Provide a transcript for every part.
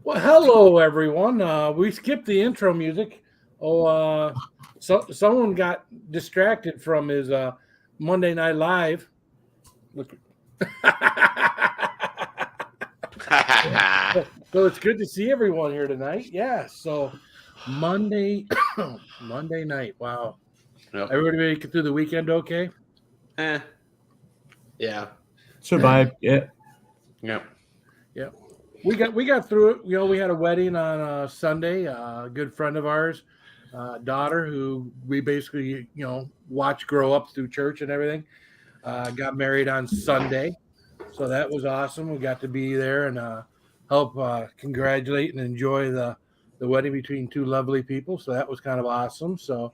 Well, hello everyone. We skipped the intro music. Someone got distracted from his Monday Night Live. Look. So it's good to see everyone here tonight. Yeah. So Monday, Monday night. Wow. Yep. Everybody make it through the weekend okay? Eh. Yeah. Survived. Yeah. Yep. Yeah. We got through it. We had a wedding on Sunday. A good friend of ours, daughter, who we basically watched grow up through church and everything. Got married on Sunday, so that was awesome. We got to be there and help congratulate and enjoy the wedding between two lovely people. So that was kind of awesome. So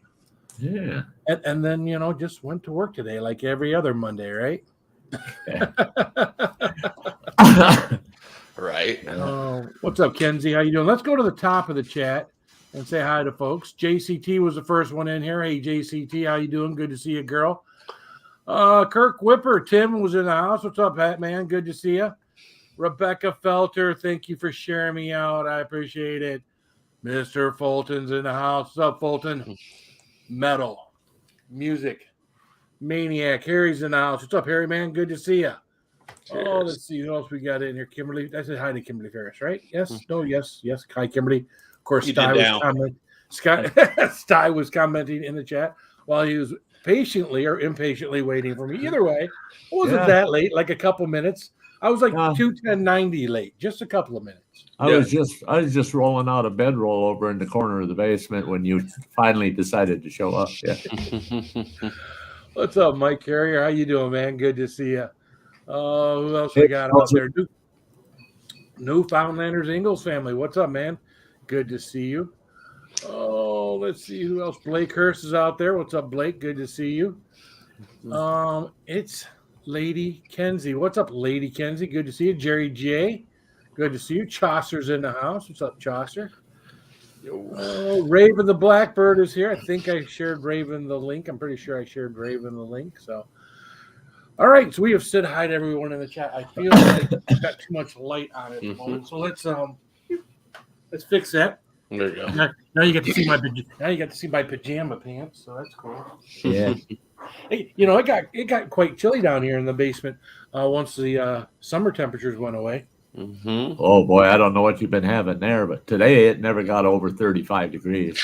Yeah. and then just went to work today like every other Monday, right? Right. What's up, Kenzie? How you doing? Let's go to the top of the chat and say hi to folks. JCT was the first one in here. Hey, JCT, how you doing? Good to see you, girl. Kirk Whipper, Tim was in the house. What's up, Pat, man? Good to see you. Rebecca Felter, thank you for sharing me out. I appreciate it. Mr. Fulton's in the house. What's up, Fulton? Metal, music, maniac. Harry's in the house. What's up, Harry, man? Good to see you. Cheers. Oh, let's see who else we got in here. Kimberly. I said hi to Kimberly Ferris, right? Yes. No. Yes. Yes. Hi, Kimberly. Of course, You Sty did was now. Sty was commenting in the chat while he was patiently or impatiently waiting for me. Either way, it wasn't that late. Like a couple minutes. I was like 2:10:90 late, just a couple of minutes. I was just rolling out a bedroll over in the corner of the basement when you finally decided to show up. Yeah. What's up, Mike Carrier? How you doing, man? Good to see you. Who else we got out there? Newfoundlanders Ingalls family. What's up, man? Good to see you. Oh, let's see who else. Blake Hurst is out there. What's up, Blake? Good to see you. It's Lady Kenzie. What's up, Lady Kenzie? Good to see you. Jerry J. Good to see you. Chaucer's in the house. What's up, Chaucer? Raven the Blackbird is here. I think I shared Raven the link. I'm pretty sure I shared Raven the link. So, all right. So we have said hi to everyone in the chat. I feel like I've got too much light on it at the moment. So let's fix that. There you go. Now you get to see my pajama pants. So that's cool. Yeah. Hey, it got quite chilly down here in the basement once the summer temperatures went away. Mm-hmm. Oh boy, I don't know what you've been having there, but today it never got over 35 degrees.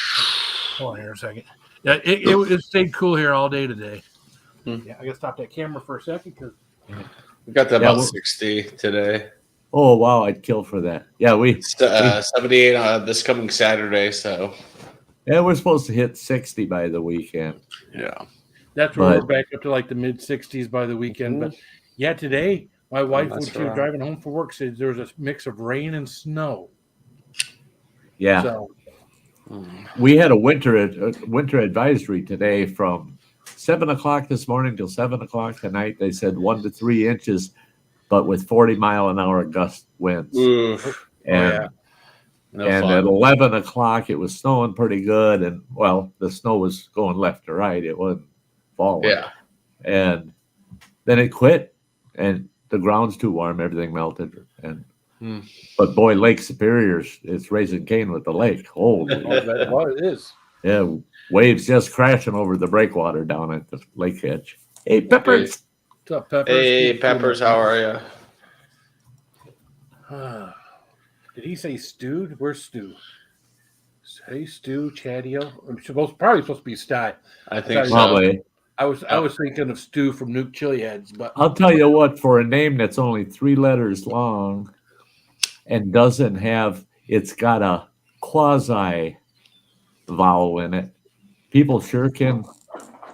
Hold on here a second. Yeah, it stayed cool here all day today. Hmm. Yeah, I gotta stop that camera for a second because We got to about 60 today. Oh wow, I'd kill for that. Yeah, we 78 this coming Saturday. So we're supposed to hit 60 by the weekend. yeah, that's where we're back up to like the mid 60s by the weekend. But yeah, today my wife, when she was driving home for work, said there was a mix of rain and snow. Yeah. So we had a winter advisory today from 7:00 this morning till 7:00 tonight. They said 1 to 3 inches, but with 40-mile-an-hour gust winds. Oof. And at 11:00 it was snowing pretty good, and the snow was going left to right. It wasn't falling. Yeah. And then it quit, and the ground's too warm. Everything melted, but boy, Lake Superior's it's raising Cain with the lake. Holy, it is. Yeah, waves just crashing over the breakwater down at the lake edge. Hey, Peppers. What's up, Peppers? Hey, Peppers, how are you? Did he say Stu? Where's Stu? Hey, Stu, Chadio. Probably supposed to be Sty. I think probably. I was thinking of Stu from Nuke Chili Heads, but I'll tell you what, for a name that's only 3 letters long and it's got a quasi vowel in it, people sure can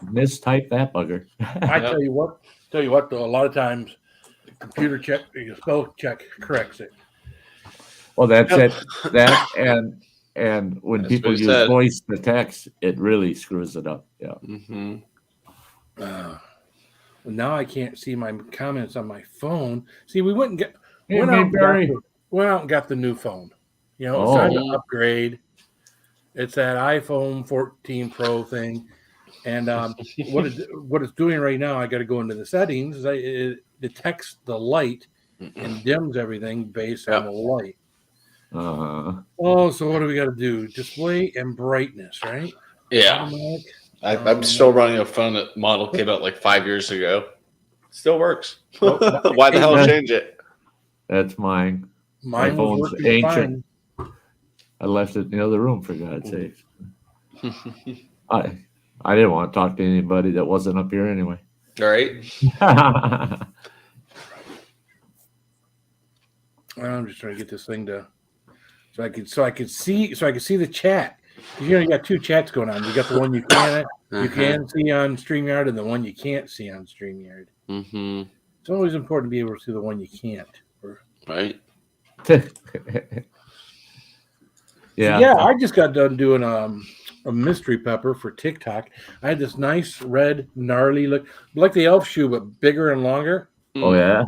mistype that bugger. I tell you what, though, a lot of times the computer spell check corrects it. Well, that's it. That and when people use voice to text, it really screws it up. Yeah. Mm-hmm. Well, now I can't see my comments on my phone. See, we went out and got the new phone. It's time to upgrade. It's that iPhone 14 Pro thing, and what it's doing right now, I got to go into the settings. It detects the light and dims everything based on the light. Oh, so what do we got to do? Display and brightness, right? Yeah. Automatic. I'm still running a phone that model came out like 5 years ago. Still works. Oh, Why the hell hey, change it? That's mine. Mine My was phone's working ancient. fine. I left it in the other room, for God's sake. I didn't want to talk to anybody that wasn't up here anyway. All right. I'm just trying to get this thing to so I could see the chat. You got two chats going on. You got the one you can see on StreamYard and the one you can't see on StreamYard. Mm-hmm. It's always important to be able to see the one you can't. Right. Yeah. I just got done doing a mystery pepper for TikTok. I had this nice red gnarly look, like the elf shoe but bigger and longer. Oh yeah.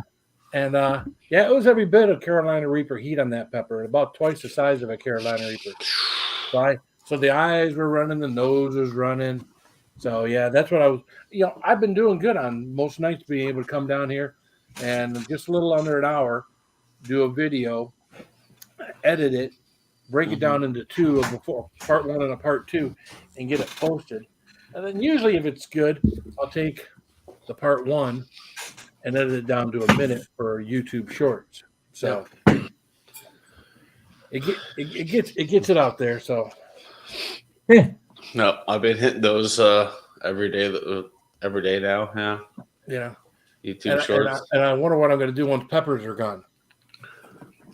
And it was every bit of Carolina Reaper heat on that pepper, about twice the size of a Carolina Reaper. So the eyes were running, the nose was running. So yeah, that's what I was. I've been doing good on most nights, being able to come down here and just a little under an hour, do a video, edit it, break it down into two of before part one and a part two, and get it posted. And then usually, if it's good, I'll take the part one and edit it down to a minute for YouTube Shorts. So it gets it out there. So Yeah. No, I've been hitting those every day now. Yeah. YouTube Shorts. And I wonder what I'm going to do once peppers are gone.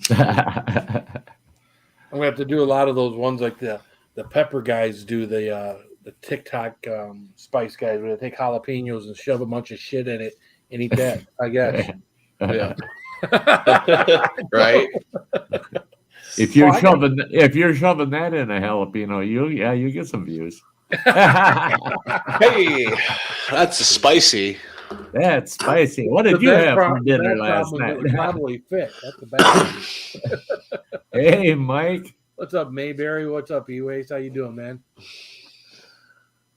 I'm going to have to do a lot of those ones like the pepper guys do, the TikTok spice guys, where they take jalapenos and shove a bunch of shit in it and eat that, I guess. Yeah. Right. If you're shoving that in a jalapeno, you get some views. Hey, that's spicy. That's spicy. What did you have for dinner last night? It probably fit. That's the bad. Hey, Mike. What's up, Mayberry? What's up, E-Waste? How you doing, man?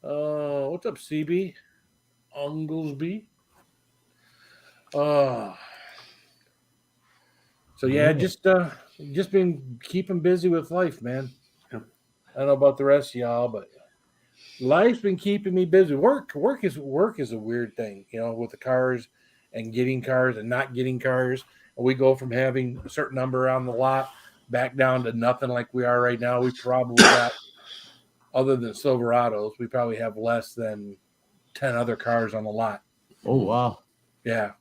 What's up, CB? Unglesby? So yeah, just been keeping busy with life, man. I don't know about the rest of y'all, but life's been keeping me busy. Work is a weird thing, with the cars and getting cars and not getting cars. And we go from having a certain number on the lot back down to nothing like we are right now. We probably got, other than Silverados, we probably have less than 10 other cars on the lot. Oh wow. Yeah.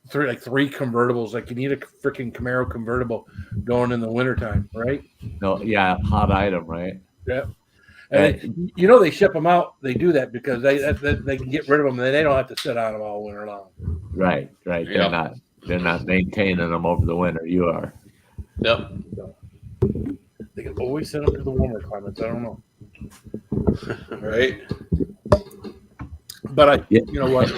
Three convertibles. Like, you need a freaking Camaro convertible going in the wintertime, right? No, yeah, hot item, right? Yeah. And they ship them out. They do that because they can get rid of them and they don't have to sit on them all winter long. Right. Yeah. They're not maintaining them over the winter. You are. Yep. They can always send them to the warmer climates. I don't know. Right. But you know what?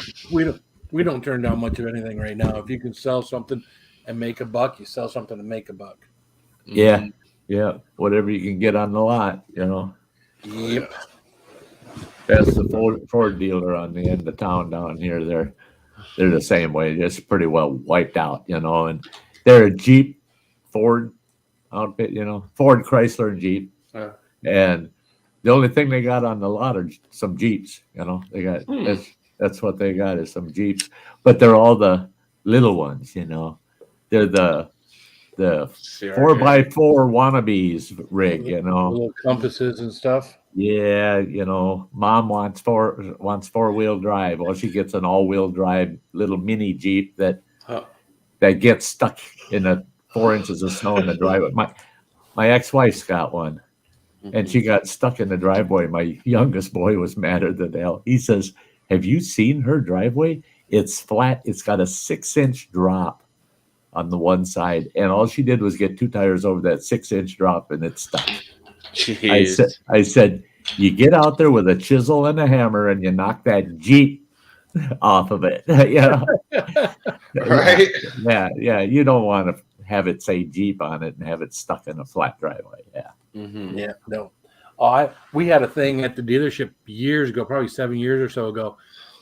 We don't turn down much of anything right now. If you can sell something and make a buck, you sell something and make a buck. Yeah. Yeah. Whatever you can get on the lot, Yep. That's the Ford dealer on the end of town down here. They're the same way. Just pretty well wiped out, and they're a Jeep Ford outfit, Ford, Chrysler, and Jeep. And the only thing they got on the lot are some Jeeps, They got that's what they got is some Jeeps, but they're all the little ones, They're the 4x4 wannabes rig, Little compasses and stuff. Yeah, Mom wants four-wheel drive. Well, she gets an all-wheel drive little mini Jeep that gets stuck in the 4 inches of snow in the driveway. My ex-wife's got one, and she got stuck in the driveway. My youngest boy was madder than hell. He says, "Have you seen her driveway? It's flat. It's got a 6-inch drop on the one side, and all she did was get 2 tires over that 6-inch drop, and it's stuck." Jeez. I said, you get out there with a chisel and a hammer and you knock that Jeep off of it. Right? Yeah. You don't want to have it say Jeep on it and have it stuck in a flat driveway. Yeah. Mm-hmm. Yeah. No. We had a thing at the dealership years ago, probably 7 years or so ago.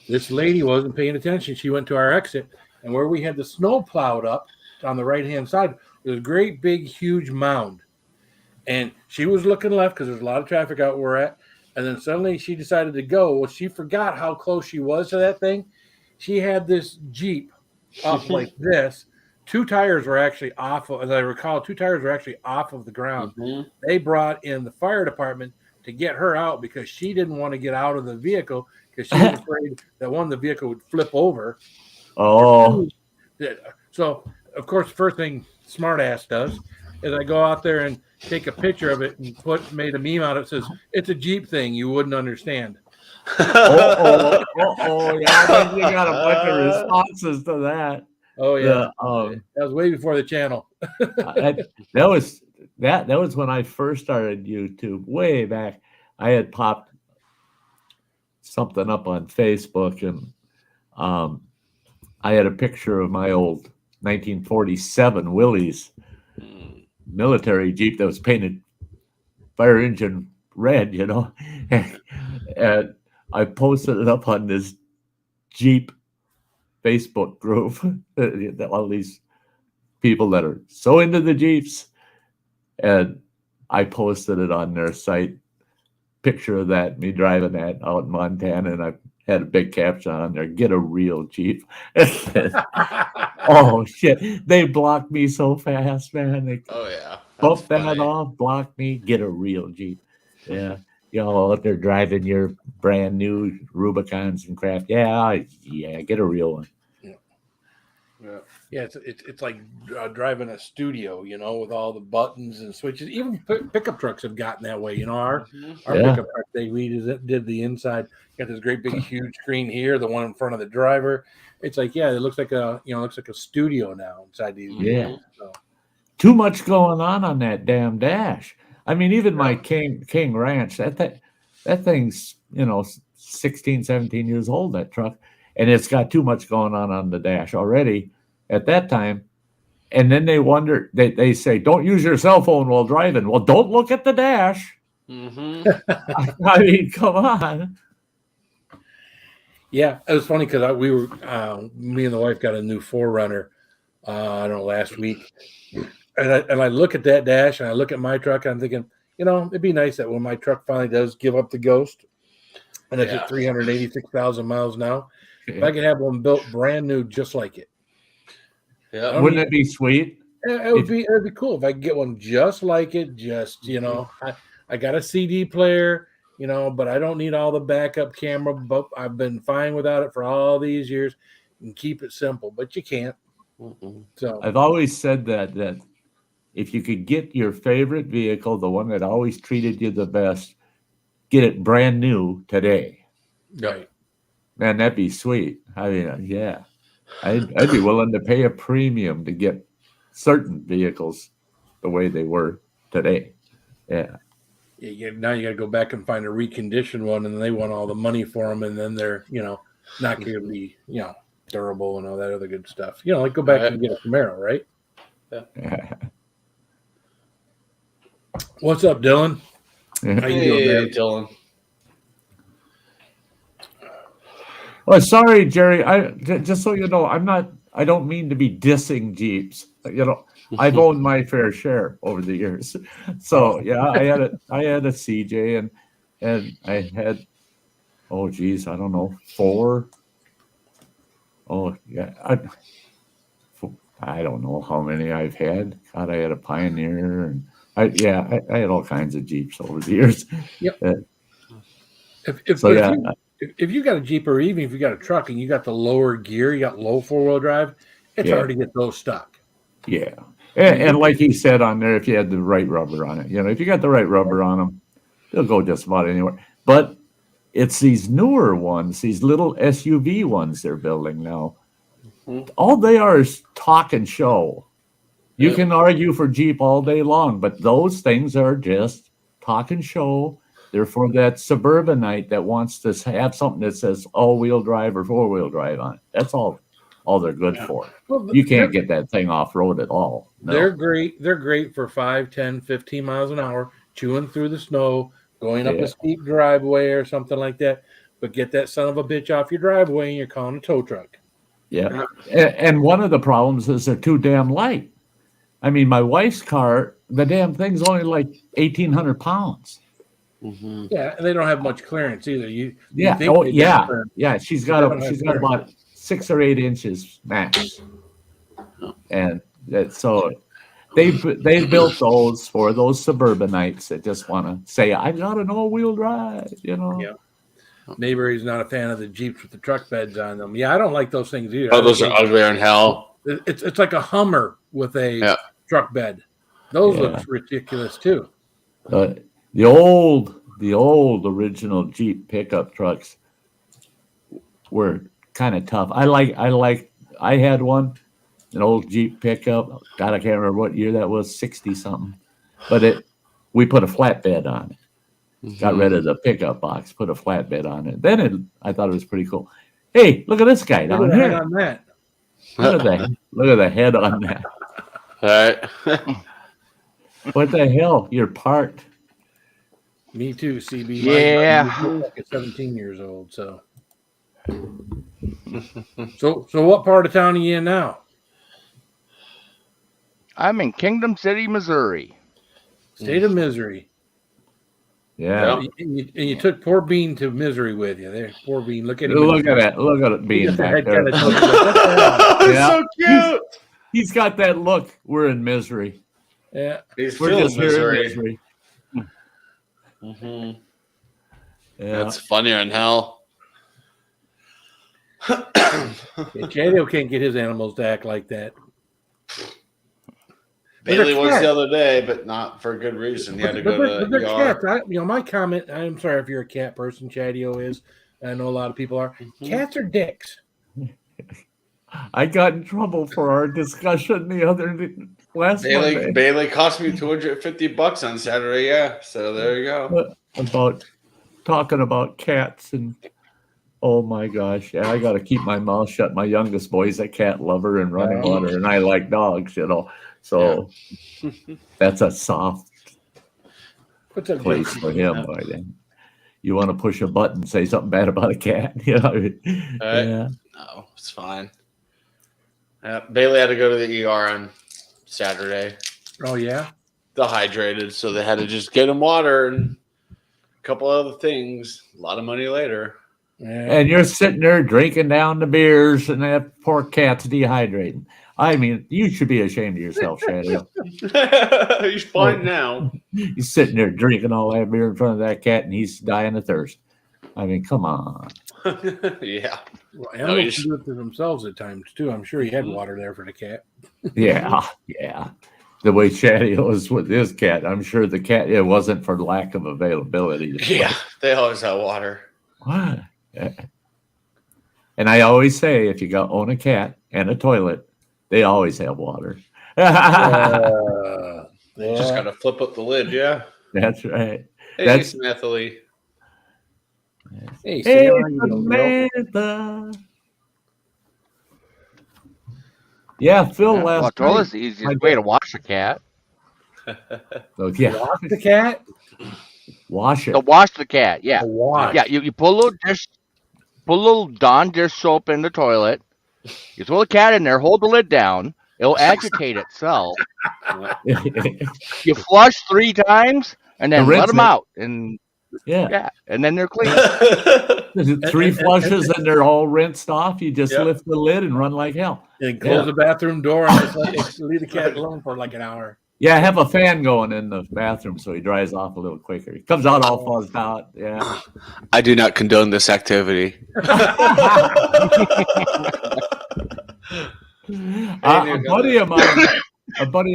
This lady wasn't paying attention. She went to our exit, and where we had the snow plowed up on the right-hand side was a great big huge mound. And she was looking left because there's a lot of traffic out where we're at. And then suddenly she decided to go. Well, she forgot how close she was to that thing. She had this Jeep up like this. Two tires were actually off. As I recall, two tires were actually off of the ground. Mm-hmm. They brought in the fire department to get her out because she didn't want to get out of the vehicle because she was afraid that one, the vehicle would flip over. Oh. So, of course, the first thing smartass does is I go out there and take a picture of it and made a meme out of it. Says, it's a Jeep thing. You wouldn't understand. Yeah, you got a bunch of responses to that. Oh yeah, that was way before the channel. that was when I first started YouTube, way back. I had popped something up on Facebook, and I had a picture of my old 1947 Willys military Jeep that was painted fire engine red, and I posted it up on this Jeep Facebook group. All these people that are so into the Jeeps, and I posted it on their site. Picture of that, me driving that out in Montana, and I had a big caption on there: "Get a real Jeep." Oh shit! They blocked me so fast, man. They bump that off, block me, get a real Jeep. Yeah. Y'all out there driving your brand new Rubicons and crap. Yeah, get a real one. Yeah, it's like driving a studio, with all the buttons and switches. Even pickup trucks have gotten that way. Our pickup truck, they did the inside. Got this great big huge screen here, the one in front of the driver. It's like, it looks like a studio now inside these. Yeah. So. Too much going on that damn dash. I mean, even my King Ranch, that thing's 16, 17 years old, that truck, and it's got too much going on the dash already at that time. And then they wonder, they say, don't use your cell phone while driving. Well, don't look at the dash. Mm-hmm. I mean, come on. Yeah, it was funny because me and the wife got a new 4Runner, I don't know, last week. And I look at that dash and I look at my truck and I'm thinking, it'd be nice that when my truck finally does give up the ghost and it's at 386,000 miles now, if I could have one built brand new just like it. Yeah. Wouldn't it be sweet? It would be cool if I could get one just like it. Just, I got a CD player, but I don't need all the backup camera. But I've been fine without it for all these years and keep it simple, but you can't. So I've always said that if you could get your favorite vehicle, the one that always treated you the best, get it brand new today. Right. Man, that'd be sweet. I mean, yeah. I'd be willing to pay a premium to get certain vehicles the way they were today. Yeah. Now you got to go back and find a reconditioned one, and then they want all the money for them, and then they're, not going to be, durable and all that other good stuff. Like go back and get a Camaro, right? Yeah. What's up, Dylan? How you doing, Dylan? Well, sorry, Jerry. Just so you know, I don't mean to be dissing Jeeps. I've owned my fair share over the years. So yeah, I had a CJ and I had, I don't know, 4. Oh yeah, I don't know how many I've had. God, I had a Pioneer, and I had all kinds of Jeeps over the years. Yep. If you got a Jeep, or even if you got a truck and you got the lower gear, you got low 4-wheel drive, it's hard to get those stuck. Yeah. And like he said on there, if you had the right rubber on it, if you got the right rubber on them, they'll go just about anywhere. But it's these newer ones, these little SUV ones they're building now. Mm-hmm. All they are is talk and show. You can argue for Jeep all day long, but those things are just talk and show. They're for that suburbanite that wants to have something that says all-wheel drive or 4-wheel drive on it. That's all they're good for. Well, you can't get that thing off-road at all. No. They're great. They're great for 5, 10, 15 miles an hour, chewing through the snow, going up a steep driveway or something like that. But get that son of a bitch off your driveway and you're calling a tow truck. Yeah. And one of the problems is they're too damn light. I mean, my wife's car, the damn thing's only like 1,800 pounds. Mm-hmm. Yeah, and they don't have much clearance either. You Yeah. think Oh, they yeah. do, Yeah. She's but they got don't have clearance. about 6 or 8 inches max, and so they built those for those suburbanites that just want to say, "I got an all-wheel drive," you know. Yeah. Neighbor, he's not a fan of the Jeeps with the truck beds on them. Yeah, I don't like those things either. Oh, those are uglier than hell. It's like a Hummer with a truck bed. Those look ridiculous too. The old original Jeep pickup trucks were kind of tough. I had one, an old Jeep pickup. God, I can't remember what year that was, 60 something. But we put a flatbed on it. Got rid of the pickup box, put a flatbed on it. Then I thought it was pretty cool. Hey, look at this guy down here. On that. Look at the head on that. All right. What the hell? You're parked. Me too, CB. Yeah. I'm like 17 years old, so. So what part of town are you in now? I'm in Kingdom City, Missouri. State of misery. Yeah. And you took poor Bean to misery with you. There, poor Bean. Look at him. Look at that. Look at it being back there. So cute. He's got that look. We're in misery. Yeah. We're just here in misery. Mm-hmm. Yeah. That's funnier than hell. Chadio can't get his animals to act like that. Bailey was the other day, but not for a good reason. He had to go to the ER. Cats. My comment, I'm sorry if you're a cat person, Chadio is. I know a lot of people are. Mm-hmm. Cats are dicks. I got in trouble for our discussion last Monday. Bailey cost me $250 on Saturday. Yeah, so there you go. About talking about cats and oh my gosh, yeah, I got to keep my mouth shut. My youngest boy's a cat lover and running water, and I like dogs, So that's a soft place for him. You want to push a button, say something bad about a cat, Yeah. No, it's fine. Bailey had to go to the ER on Saturday. Oh, yeah? Dehydrated, so they had to just get him water and a couple other things. A lot of money later. Yeah. And you're sitting there drinking down the beers, and that poor cat's dehydrating. I mean, you should be ashamed of yourself, Shadow. He's fine now. He's sitting there drinking all that beer in front of that cat, and he's dying of thirst. I mean, come on. Yeah. Well, animals can do it for themselves at times, too. I'm sure he had water there for the cat. Yeah. The way Shadow is with his cat, I'm sure the cat, it wasn't for lack of availability. Yeah, they always have water. What? And I always say, if you own a cat and a toilet, they always have water. Just got to flip up the lid, yeah. That's right. Hey, Samantha. Hey, Samantha. Yeah, Phil last night. Toilet's the easiest way to wash a cat. So, yeah. Wash the cat? Wash it. To wash the cat, yeah. Wash. Yeah, you put a little Dawn dish soap in the toilet. You throw the cat in there, hold the lid down. It'll agitate itself. You flush 3 times, and then let them out. And and then they're clean. 3 flushes, and they're all rinsed off. You just lift the lid and run like hell. And close the bathroom door and just leave the cat alone for like an hour. Yeah, have a fan going in the bathroom so he dries off a little quicker. He comes out all fuzzed out. Yeah. I do not condone this activity. A buddy of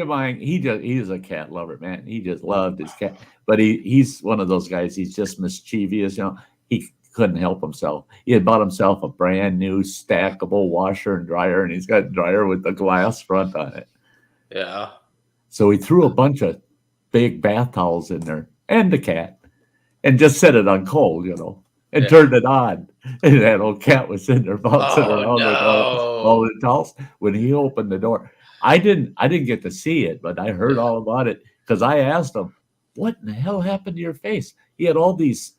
mine, he's a cat lover, man. He just loved his cat. But he's one of those guys, he's just mischievous, He couldn't help himself. He had bought himself a brand new stackable washer and dryer, and he's got a dryer with the glass front on it. Yeah. So he threw a bunch of big bath towels in there and the cat and just set it on cold, and turned it on. And that old cat was sitting there bouncing around with all the towels. When he opened the door, I didn't get to see it, but I heard all about it because I asked him, what in the hell happened to your face? He had all these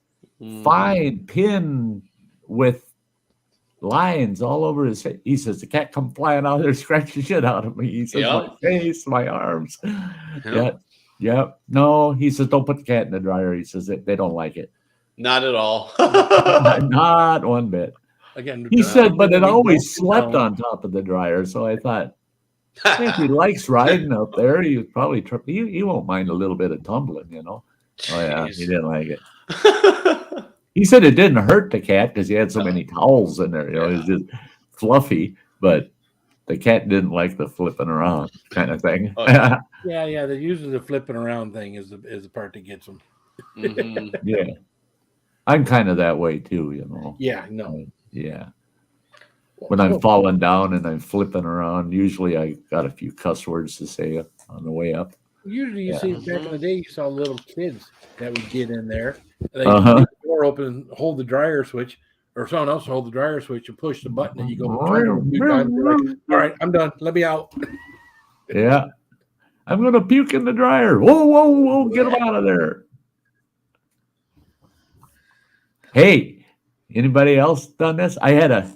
fine pin with lines all over his face. He says the cat come flying out there, scratch the shit out of me. He says my face, my arms. Yeah. No, he says don't put the cat in the dryer. He says they don't like it. Not at all. Not one bit. Again, he said, but it always slept on top of the dryer. So I thought, if he likes riding up there, he probably he won't mind a little bit of tumbling, you know. Jeez. Oh yeah, he didn't like it. He said it didn't hurt the cat because he had so many towels in there. You know, it was just fluffy, but the cat didn't like the flipping around kind of thing. Yeah. They're usually the flipping around thing is the part that gets them. Mm-hmm. Yeah, I'm kind of that way too, you know. Yeah, no. Yeah. When I'm falling down and I'm flipping around, usually I got a few cuss words to say on the way up. Usually you see back in the day, you saw little kids that would get in there. They leave the door open, hold the dryer switch, or someone else hold the dryer switch and push the button, and you go turn it a few times. Like, all right, I'm done. Let me out. Yeah. I'm going to puke in the dryer. Whoa, get him out of there. Hey, anybody else done this? I had a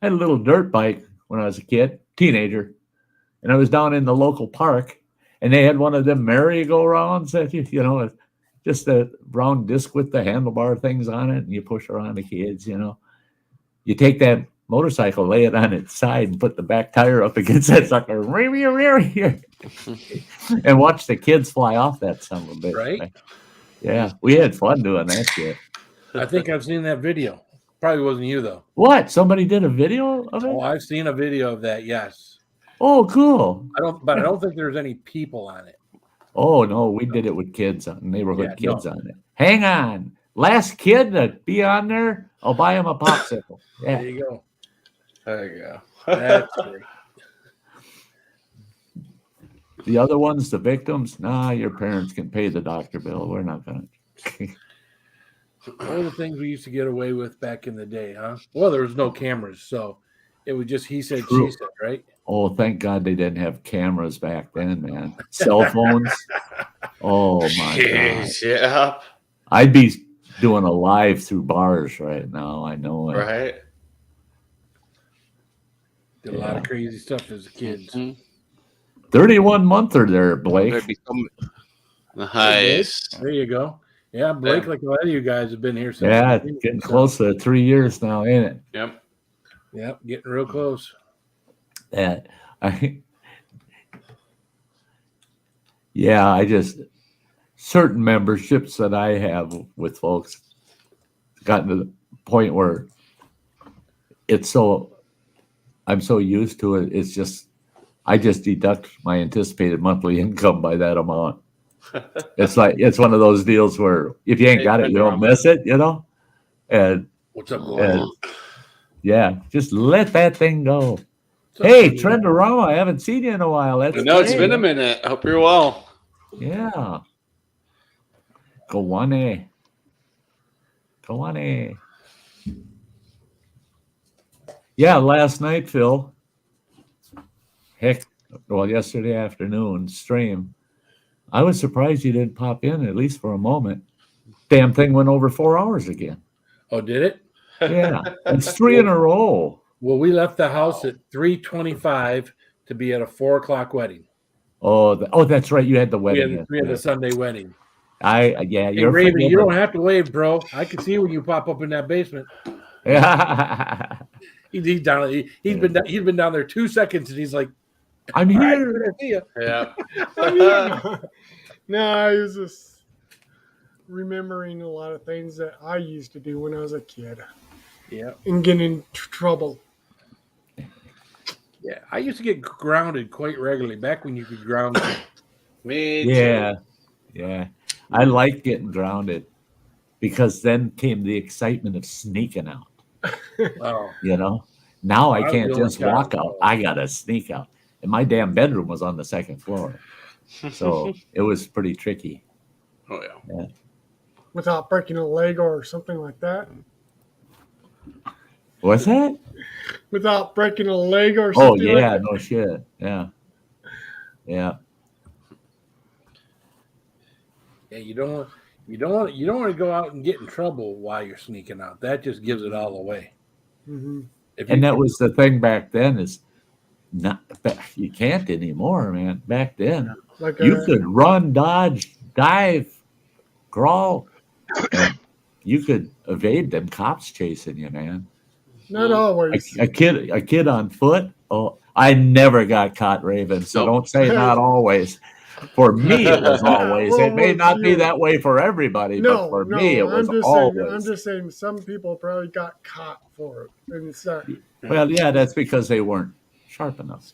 little dirt bike when I was a kid, teenager, and I was down in the local park, and they had one of them merry-go-rounds that, you know, just a round disc with the handlebar things on it, and you push around the kids, you know. You take that motorcycle, lay it on its side, and put the back tire up against that sucker, and watch the kids fly off that son of a bitch. Right? Yeah, we had fun doing that shit. I think I've seen that video. Probably wasn't you, though. What? Somebody did a video of it? Oh, I've seen a video of that, yes. Oh, cool. I don't think there's any people on it. Oh, no, we did it with kids, neighborhood kids on it. Hang on. Last kid to be on there, I'll buy him a popsicle. Yeah. There you go. There you go. That's great. The other ones, the victims, your parents can pay the doctor bill. We're not going to. All the things we used to get away with back in the day, huh? Well, there was no cameras, so it was just he said, she said, right? Oh, thank God they didn't have cameras back then, man. Cell phones. Oh, my God. Yeah. I'd be doing a live through bars right now. I know it. Right. Did a lot of crazy stuff as kids. 31-monther there, Blake. Nice. There you go. Yeah, Blake, like a lot of you guys have been here since. Yeah, getting close to 3 years now, ain't it? Yep. Yep, getting real close. I certain memberships that I have with folks gotten to the point where I'm so used to it. It's just, I just deduct my anticipated monthly income by that amount. It's one of those deals where if you ain't got it, you don't miss it, you know? And what's up, just let that thing go. Hey, Trendorama, I haven't seen you in a while. I know it's been a minute. I hope you're well. Yeah. Go on. Yeah, last night, Phil. Yesterday afternoon stream. I was surprised you didn't pop in, at least for a moment. Damn thing went over 4 hours again. Oh, did it? Yeah. It's 3 in a row. Well, we left the house at 3:25 to be at a 4:00 wedding. Oh, that's right. You had the wedding. We had the Sunday wedding. You're Raven, you don't have to wave, bro. I can see when you pop up in that basement. Yeah. He's down. He's been down there 2 seconds, and he's like, "I'm here." Yeah. No, I was just remembering a lot of things that I used to do when I was a kid. Yeah. And get in trouble. Yeah, I used to get grounded quite regularly back when you could ground. Me too. Yeah. I liked getting grounded because then came the excitement of sneaking out. Oh. You know, now I can't just walk out. I gotta sneak out, and my damn bedroom was on the second floor, so it was pretty tricky. Oh yeah. Without breaking a leg or something like that. What's that? Without breaking a leg or something. Oh yeah, like that. no shit. Yeah. Yeah, you don't want to go out and get in trouble while you're sneaking out. That just gives it all away. Mm-hmm. And that was the thing back then is not you can't anymore, man. Back then, Like you could run, dodge, dive, crawl, and you could evade them cops chasing you, man. not always. A kid on foot. Oh, I never got caught, Raven. So don't say not always. For me, it was always. Well, It may not be you- that way for everybody, but for me, it was always. I'm just saying some people probably got caught for it. And it's not. Well, yeah, that's because they weren't sharp enough.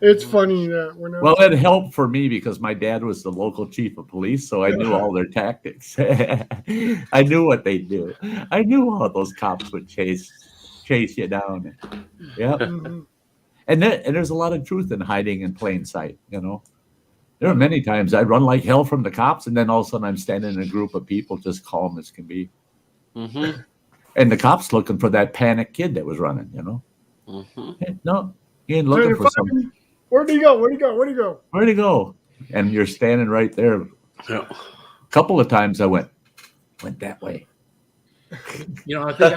It's funny that when I Well, it helped for me because my dad was the local chief of police, so I knew all their tactics. I knew what they'd do. I knew how those cops would chase you down. Yeah, Mhm. and there's a lot of truth in hiding in plain sight. You know, there are many times I run like hell from the cops, and then all of a sudden I'm standing in a group of people just calm as can be, and the cops looking for that panicked kid that was running. You know, Hey, no, he ain't looking for some. Where'd he go? Where'd he go? Where'd he go? Where'd he go? And you're standing right there. Yeah. A couple of times I went that way. You know, I think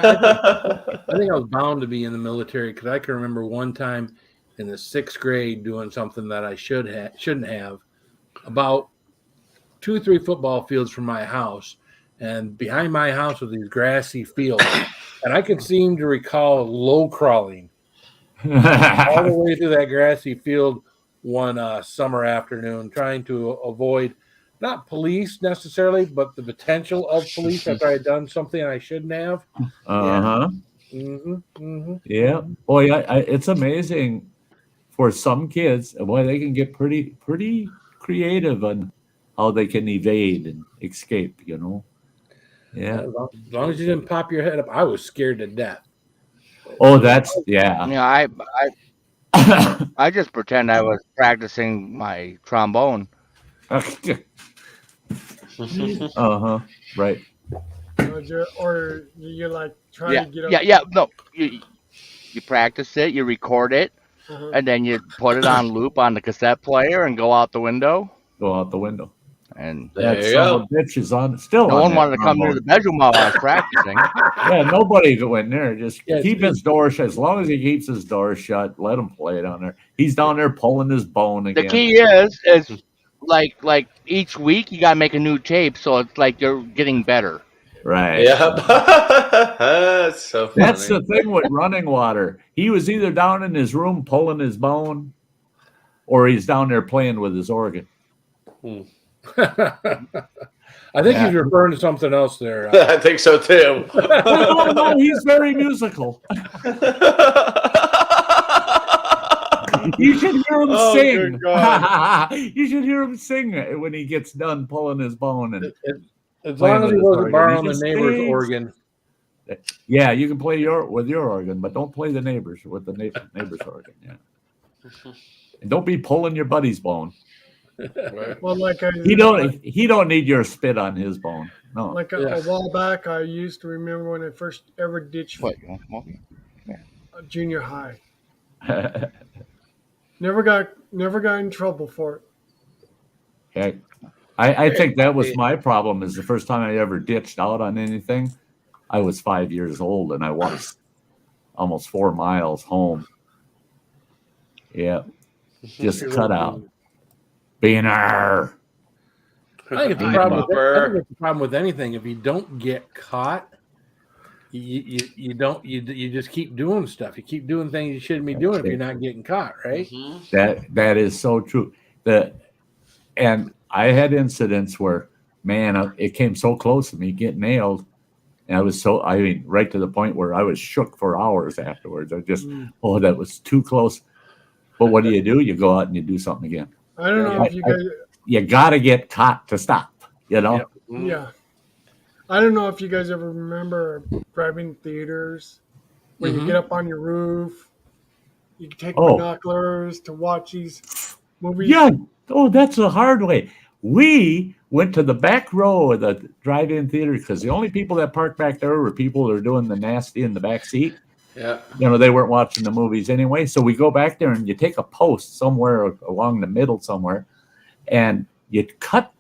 I was bound to be in the military because I can remember one time in the 6th grade doing something that I shouldn't have. About 2 or 3 football fields from my house, and behind my house was these grassy fields, and I could seem to recall low crawling all the way through that grassy field one summer afternoon, trying to avoid not police necessarily, but the potential of police after I had done something I shouldn't have. Uh-huh. Yeah. Boy, it's amazing for some kids. Boy, they can get pretty creative on how they can evade and escape, you know. Yeah. As long as you didn't pop your head up, I was scared to death. Oh, that's yeah. Yeah, I just pretend I was practicing my trombone. Uh-huh. Right. Or you like try to get up. Yeah. No, you practice it, you record it, Uh-huh. and then you put it on loop on the cassette player and go out the window. Go out the window. And That son of a bitch is on still. no on one that wanted to come near trombone. the bedroom while I was practicing. Yeah, nobody go in there. Just Yeah, keep his door shut. As long as he keeps his door shut, let him play down there. He's down there pulling his bone The again. key is like each week you gotta make a new tape, so it's like you're getting better. Right. Yeah. That's so funny. That's the thing with running water. He was either down in his room pulling his bone, or he's down there playing with his organ. I think he's referring to something else there. I think so too. No, he's very musical. You should hear him Oh, sing. good God. You should hear him sing when he gets done pulling his bone. And As long as he wasn't organ. borrowing He the just neighbor's sings. organ. yeah, you can play with your organ, but don't play the neighbors with the neighbor's organ. Yeah, and don't be pulling your buddy's bone. Well, like He don't need your spit on his bone. No. Like a while back, I used to remember when I first ever ditched What? junior high. Never got in trouble for it. Okay. I think that was my problem. Is the first time I ever ditched out on anything, I was 5 years old and I walked almost 4 miles home. Yeah, just cut out. Beaner. I think it's the problem with anything. If you don't get caught, you just keep doing stuff. You keep doing things you shouldn't be doing if you're not getting caught, right? That is so true. And I had incidents where, man, it came so close to me getting nailed, and I mean, right to the point where I was shook for hours afterwards. I just, that was too close. But what do? You go out and you do something again. I don't know if you guys. You got to get caught to stop, you know? Yeah. I don't know if you guys ever remember driving theaters when you get up on your roof. You can take binoculars to watch these movies. Yeah. Oh, that's a hard way. We went to the back row of the drive-in theater because the only people that parked back there were people that were doing the nasty in the back seat. Yeah. You know, they weren't watching the movies anyway. So we go back there and you take a post somewhere along the middle somewhere and you cut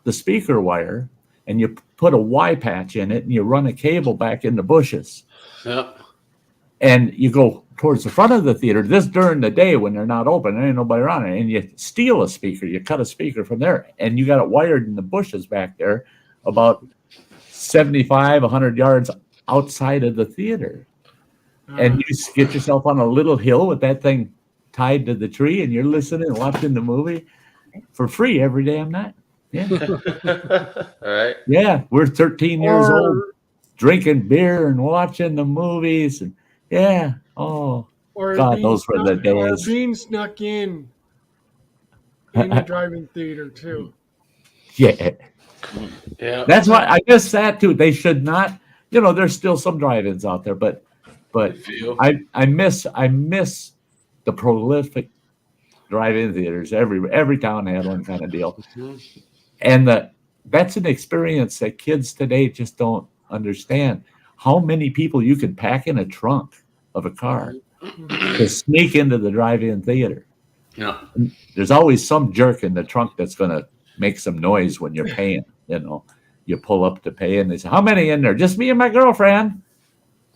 the speaker wire and you put a Y patch in it and you run a cable back in the bushes. Yep. and you go towards the front of the theater. This during the day when they're not open, there ain't nobody around it, and you steal a speaker. You cut a speaker from there, and you got it wired in the bushes back there, about 75, 100 yards outside of the theater. And you just get yourself on a little hill with that thing tied to the tree, and you're listening and watching the movie for free every damn night. Yeah. All right. Yeah, we're 13 years old, drinking beer and watching the movies, and yeah. Oh, God, those were the Or days. being snuck in the drive-in theater too. Yeah. Yeah. That's why I guess that too. They should not. There's still some drive-ins out there, but I miss the prolific drive-in theaters. Every town had one kind of deal, and that's an experience that kids today just don't understand. How many people you can pack in a trunk of a car to sneak into the drive-in theater? Yeah. There's always some jerk in the trunk that's going to make some noise when you're paying. You pull up to pay, and they say, "How many in there?" "Just me and my girlfriend."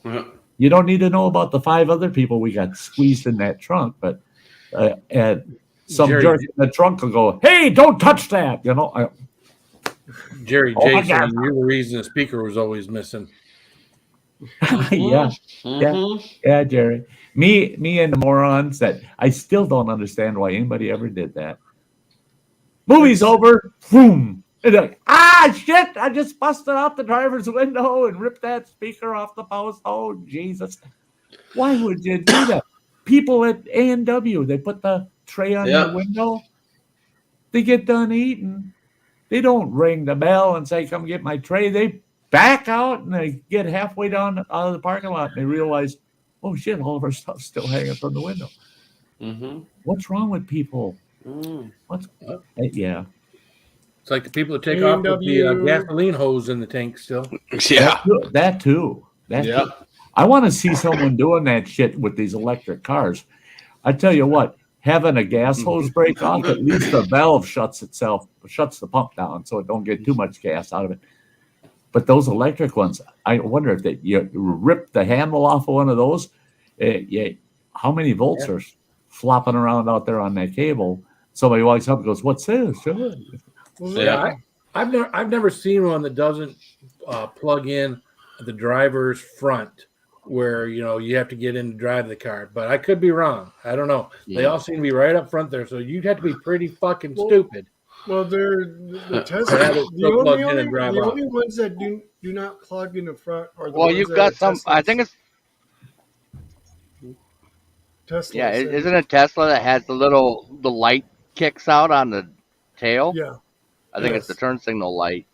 Yeah. You don't need to know about the 5 other people we got squeezed in that trunk, but and some Jerry, jerk in the trunk will go, "Hey, don't touch that!" Jerry Oh my Jason, God. you're the reason the speaker was always missing. Yeah, yeah, Jerry. Me and the morons that I still don't understand why anybody ever did that. Movie's over, boom. And like, shit, I just busted out the driver's window and ripped that speaker off the post. Oh, Jesus. Why would you do that? People at A&W, they put the tray on your window. They get done eating. They don't ring the bell and say, "Come get my tray." They back out and they get halfway down out of the parking lot and they realize, oh, shit, all of our stuff's still hanging from the window. What's wrong with people? Yeah. It's like the people that take off with the gasoline hose in the tank still. Yeah. That too. I want to see someone doing that shit with these electric cars. I tell you what, having a gas hose break off, at least the valve shuts the pump down so it don't get too much gas out of it. But those electric ones, I wonder if you rip the handle off of one of those, how many volts are flopping around out there on that cable? Somebody walks up and goes, "What's this?" Yeah, I've never seen one that doesn't plug in the driver's front, where you have to get in to drive the car. But I could be wrong. I don't know. Yeah. They all seem to be right up front there, so you'd have to be pretty fucking stupid. Well, they're the Tesla. The only ones that do not plug in the front are the ones you've got some. Teslas. I think it's Tesla. Yeah, isn't it Tesla that has the light kicks out on the tail? Yeah. I think it's the turn signal light.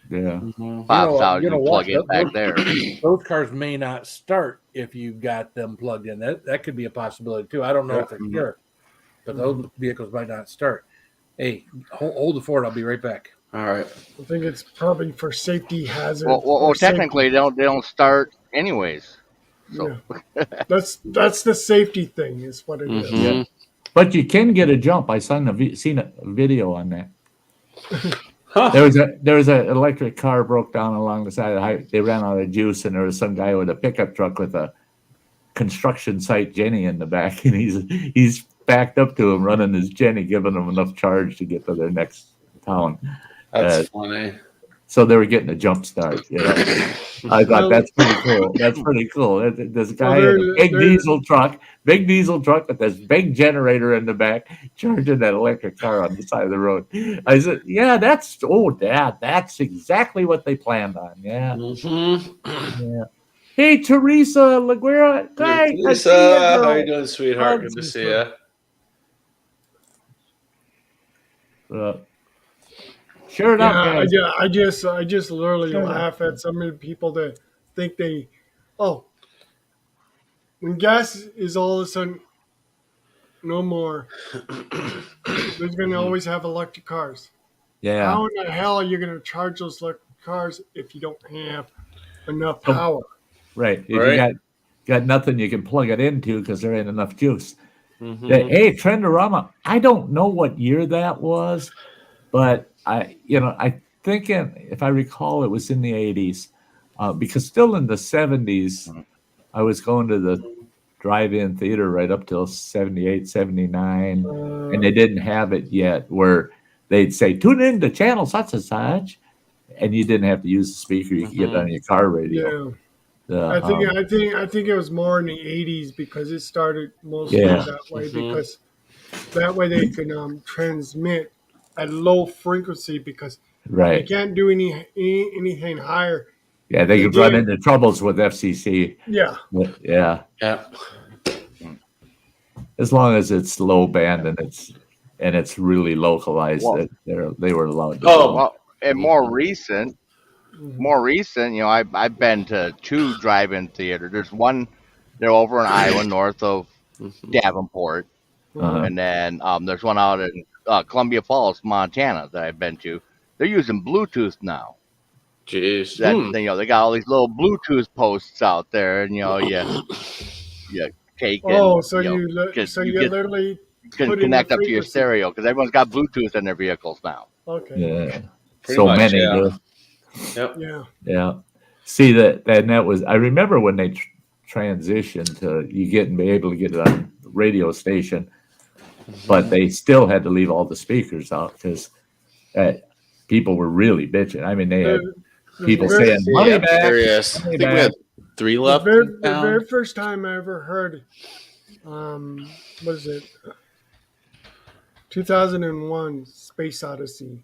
Yeah. Pops out. You plug it back there. Those cars may not start if you've got them plugged in. That could be a possibility too. I don't know for sure, but those vehicles might not start. Hey, hold the fort. I'll be right back. All right. I think it's probably for safety hazard. Well, technically, they don't start anyways. So that's the safety thing, is what it is. Yeah. But you can get a jump. I seen a video on that. There was an electric car broke down along the side of the highway. They ran out of juice, and there was some guy with a pickup truck with a construction site Jenny in the back, and he's backed up to him running his Jenny, giving them enough charge to get to their next town. That's funny. So they were getting a jump start. I thought that's pretty cool. That's pretty cool. This guy in a big diesel truck with this big generator in the back, charging that electric car on the side of the road. I said, "Yeah, that's exactly what they planned on." Yeah. Yeah. Hey, Teresa Laguera. Hey, Teresa, how you doing, sweetheart? Good to see you. Share it up, guys. I just literally laugh at some of the people that think when gas is all of a sudden no more, there's going to always have electric cars. Yeah. How in the hell are you going to charge those electric cars if you don't have enough power? Right. If you got nothing you can plug it into because there ain't enough juice. Hey, Trendorama, I don't know what year that was, but I think if I recall, it was in the 80s, because still in the 70s, I was going to the drive-in theater right up till 78, 79, and they didn't have it yet where they'd say, tune in to channel such and such, and you didn't have to use the speaker. You could get it on your car radio. Yeah. I think it was more in the 80s because it started mostly that way because that way they can transmit at low frequency because they can't do anything higher. Yeah, they could run into troubles with FCC. Yeah. Yeah. As long as it's low band and it's really localized, they were allowed to. And more recent, I've been to 2 drive-in theaters. There's one they're over in Iowa, north of Davenport, and then there's one out in Columbia Falls, Montana that I've been to. They're using Bluetooth now. Jeez. They got all these little Bluetooth posts out there, and you take and so you literally can connect up to your stereo because everyone's got Bluetooth in their vehicles now. Okay. Yeah. Pretty much, many. Yeah. See that was. I remember when they transitioned to you be able to get it on the radio station, but they still had to leave all the speakers out because people were really bitching. I mean, they had people saying money back. Serious. I think we had 3 left. The very first time I ever heard, what is it? 2001 Space Odyssey.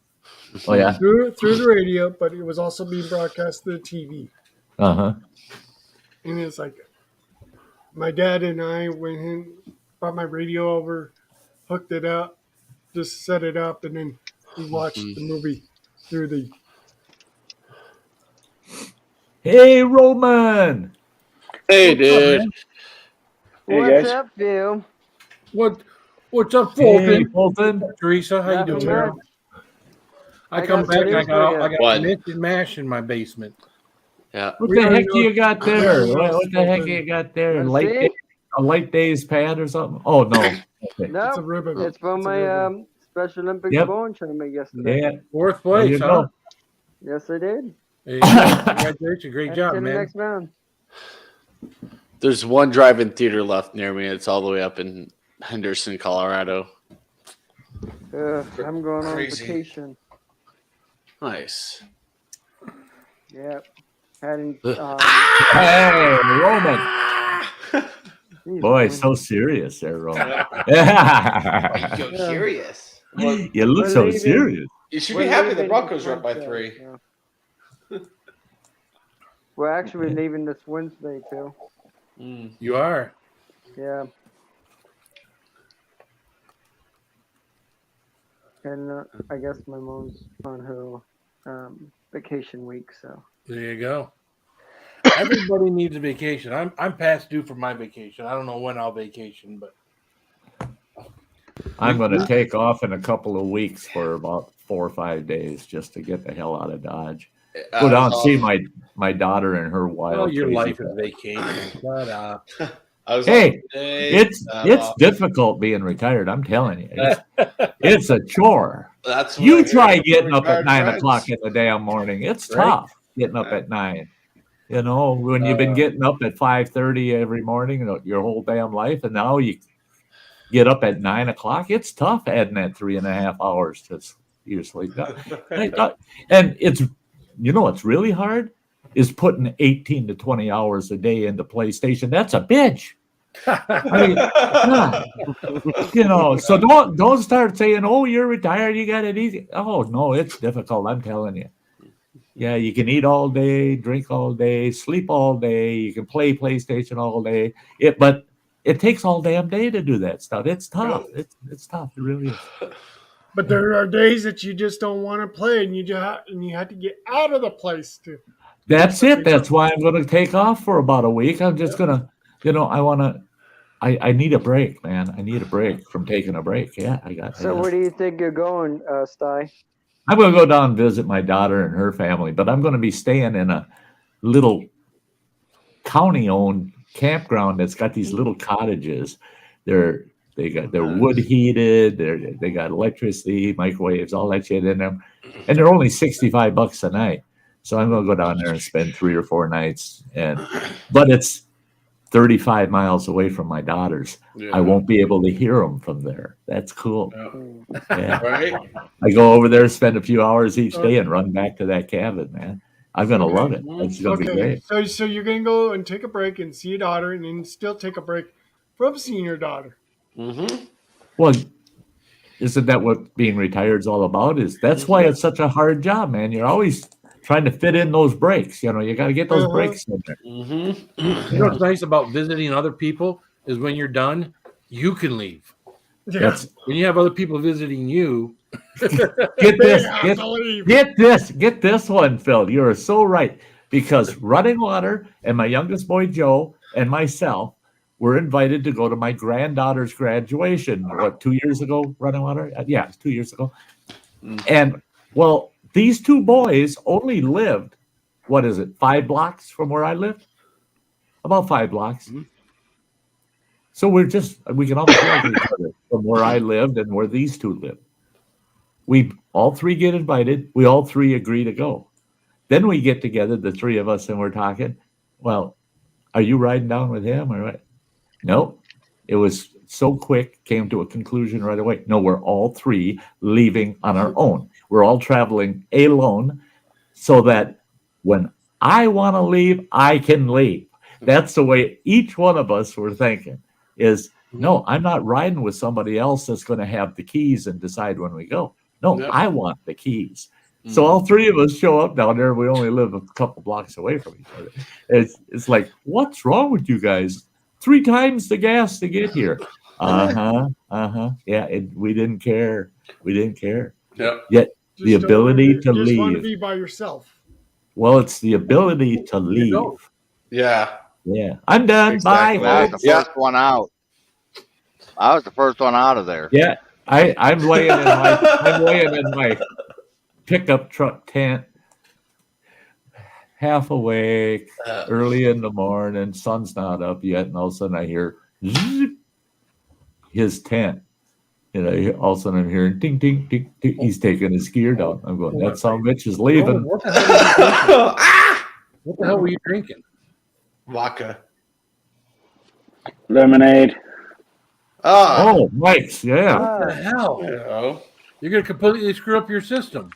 Oh yeah, through the radio, but it was also being broadcast through the TV. And it's like my dad and I went in, brought my radio over, hooked it up, just set it up, and then we watched the movie through the. Hey Roman. Hey dude. What's up, Phil? What's up, Fulton? Hey, Fulton. Teresa, how you doing, girl? I come back and I got mix and mash in my basement. Yeah. What the heck you got there? What the heck you got there? A light days pad or something? Oh no. Okay. No, It's a ribbon. it's from my Special Olympics bowling tournament yesterday. Yeah. 4th place, huh? Go. Yes, I did. There you go. Congratulations, great job, To the man. next round. There's one drive-in theater left near me. It's all the way up in Henderson, Colorado. I'm going on Crazy. vacation. Nice. Yep. Hadn't. Hey, Roman. Geez, Boy, man. so serious there, Roman. You're curious. You look We're so leaving. serious. You should We're be happy the leaving Broncos are up by Wednesday, 3. yeah. We're actually leaving this Wednesday too. You are. Yeah. And I guess my mom's on her vacation week, so. There you go. Everybody needs a vacation. I'm past due for my vacation. I don't know when I'll vacation, but I'm going to take off in a couple of weeks for about 4 or 5 days just to get the hell out of Dodge. Go down and see my daughter and her wild. your crazy life is family. vacation. Shut up. Hey, it's difficult being retired. I'm telling you, it's a chore. That's You what I try hear getting from up at retired 9 friends. o'clock in the damn morning. It's Right. tough getting up at 9. You know, when you've been getting up at 5:30 every morning your whole damn life, and now you get up at 9 o'clock. It's tough adding that 3.5 hours to your sleep. And it's what's really hard is putting 18 to 20 hours a day into PlayStation. That's a bitch. I mean, so don't start saying, "Oh, you're retired, you got it easy." Oh no, it's difficult. I'm telling you. Yeah, you can eat all day, drink all day, sleep all day. You can play PlayStation all day. But it takes all damn day to do that stuff. It's tough. It's tough. It really is. But there are days that you just don't want to play, and you have to get out of the place to. That's it. That's why I'm going to take off for about a week. I'm just going to, I need a break, man. I need a break from taking a break. Yeah, I got. So where do you think you're going, Sty? I'm going to go down and visit my daughter and her family, but I'm going to be staying in a little county-owned campground that's got these little cottages. They're wood heated. They got electricity, microwaves, all that shit in them, and they're only $65 a night. So I'm going to go down there and spend 3 or 4 nights, but it's 35 miles away from my daughters. Yeah. I won't be able to hear them from there. That's cool. Yeah. Right? I go over there, spend a few hours each day, and run back to that cabin, man. I'm gonna love it. It's gonna be great. So you're gonna go and take a break and see your daughter, and then still take a break from seeing your daughter. Mm-hmm. Well, isn't that what being retired is all about? That's why it's such a hard job, man. You're always trying to fit in those breaks. You got to get those breaks in there. Mm-hmm. You know what's nice about visiting other people is when you're done, you can leave. Yeah. When you have other people visiting you, Get this one, Phil. You're so right. Because Running Water and my youngest boy Joe and myself were invited to go to my granddaughter's graduation. 2 years ago? Running Water? Yeah, 2 years ago. And well, these two boys only lived, 5 blocks from where I lived? About 5 blocks. So we can almost love each other from where I lived and where these two lived. We all three get invited. We all three agree to go. Then we get together, the three of us, and we're talking. Well, are you riding down with him or what? No. It was so quick, came to a conclusion right away. No, we're all three leaving on our own. We're all traveling alone so that when I want to leave, I can leave. That's the way each one of us were thinking is, no, I'm not riding with somebody else that's going to have the keys and decide when we go. No, I want the keys. So all three of us show up down there. We only live a couple blocks away from each other. It's like, what's wrong with you guys? 3 times the gas to get here. Yeah, we didn't care. Yep. Yet the ability to leave. Just want to be by yourself. Well, it's the ability to leave. Yeah. Yeah. I'm done. Exactly. Bye. I was the first one out. I was the first one out of there. Yeah. I'm laying in my pickup truck tent, half awake, early in the morning, sun's not up yet, and all of a sudden I hear zzz, his tent. All of a sudden I'm hearing ding, ding, ding, ding. He's taking his gear down. I'm going, that son of a bitch is leaving. What the hell were you drinking? Vodka. Lemonade. Oh, Mike's, yeah. What the hell? Yeah. You're going to completely screw up your system.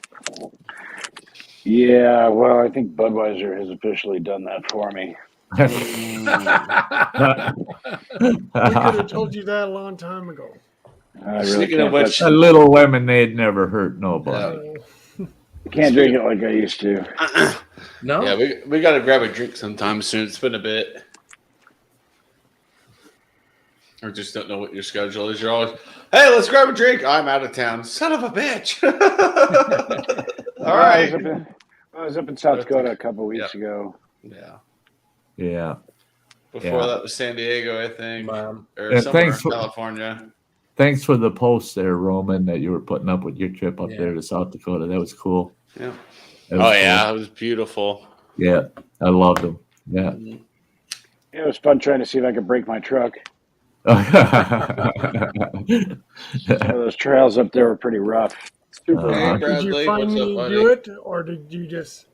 Yeah, well, I think Budweiser has officially done that for me. We could have told you that a long time ago. I really Speaking of can't which, A little lemonade never hurt nobody. can't drink it like I used to. No? yeah, we got to grab a drink sometime soon. It's been a bit. I just don't know what your schedule is. You're always, hey, let's grab a drink. I'm out of town. Son of a bitch. All right. I was up in South Dakota a couple weeks ago. Yeah. Yeah. Before that was San Diego, I think. Or Yeah, somewhere in California. Thanks for the post there, Roman, that you were putting up with your trip up there to South Dakota. That was cool. Yeah. That was It was beautiful. Yeah, I loved them. Yeah. It was fun trying to see if I could break my truck. Those trails up there were pretty rough. Super Hey, rough. Bradley, Did you finally do it, or did you just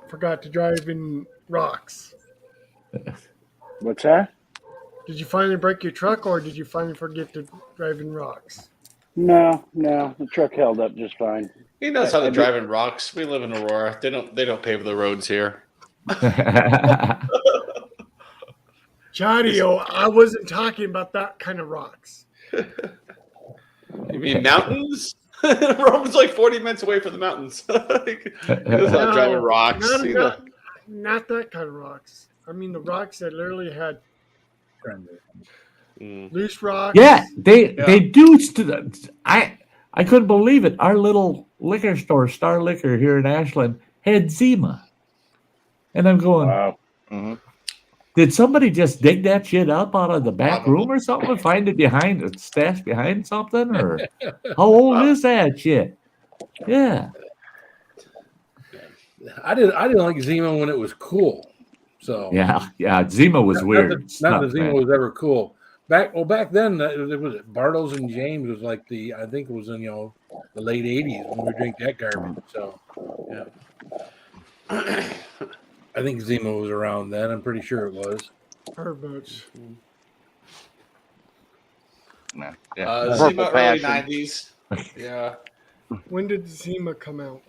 forgot to drive in rocks? What's that? Did you finally break your truck, or did you finally forget to drive in rocks? No, the truck held up just fine. He knows how to drive in rocks. We live in Aurora. They don't pave the roads here. Chadio, I wasn't talking about that kind of rocks. You mean mountains? Roman's like 40 minutes away from the mountains. He knows how to drive in rocks. Not that kind of rocks. I mean the rocks that literally had loose rocks. Yeah, they do. I couldn't believe it. Our little liquor store, Star Liquor here in Ashland, had Zima, and I'm going, Wow. Did somebody just dig that shit up out of the back room or something and find it stashed behind something? Or how old is that shit? Yeah. I didn't like Zima when it was cool. So yeah. Zima was weird. Not that Zima was ever cool. Back then it was Bartles and James was like I think it was in the late '80s when we drink that garbage. So I think Zima was around then. I'm pretty sure it was. Very much. Yeah. Zima Purple early passion. 90s. Yeah, When did Zima come out?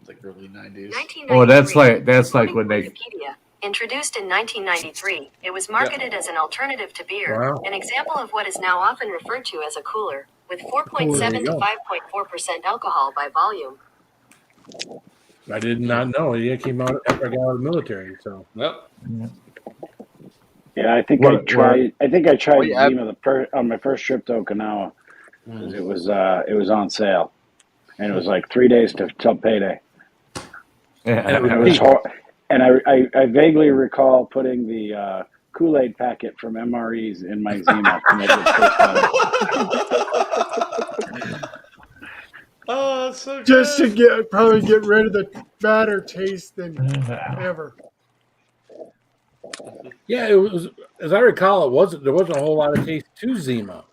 like early 90s. Oh, that's like when they. Wikipedia. Introduced in 1993, it was marketed as an alternative to beer, Wow. an example of what is now often referred to as a cooler, with 4.7 There you to go. 5.4% alcohol by volume. I did not know. He came out after I got out of the military. So Yep. Yeah, I think What- I tried. I think I tried Well, yeah. Zima on my first trip to Okinawa. 'Cause it was on sale, and it was like 3 days till payday. And it And it was was and I vaguely recall putting the Kool-Aid packet from MREs in my Zima to make it taste better. Oh, that's so good. Just to probably get rid of the badder taste than ever. Yeah, it was. As I recall, there wasn't a whole lot of taste to Zima.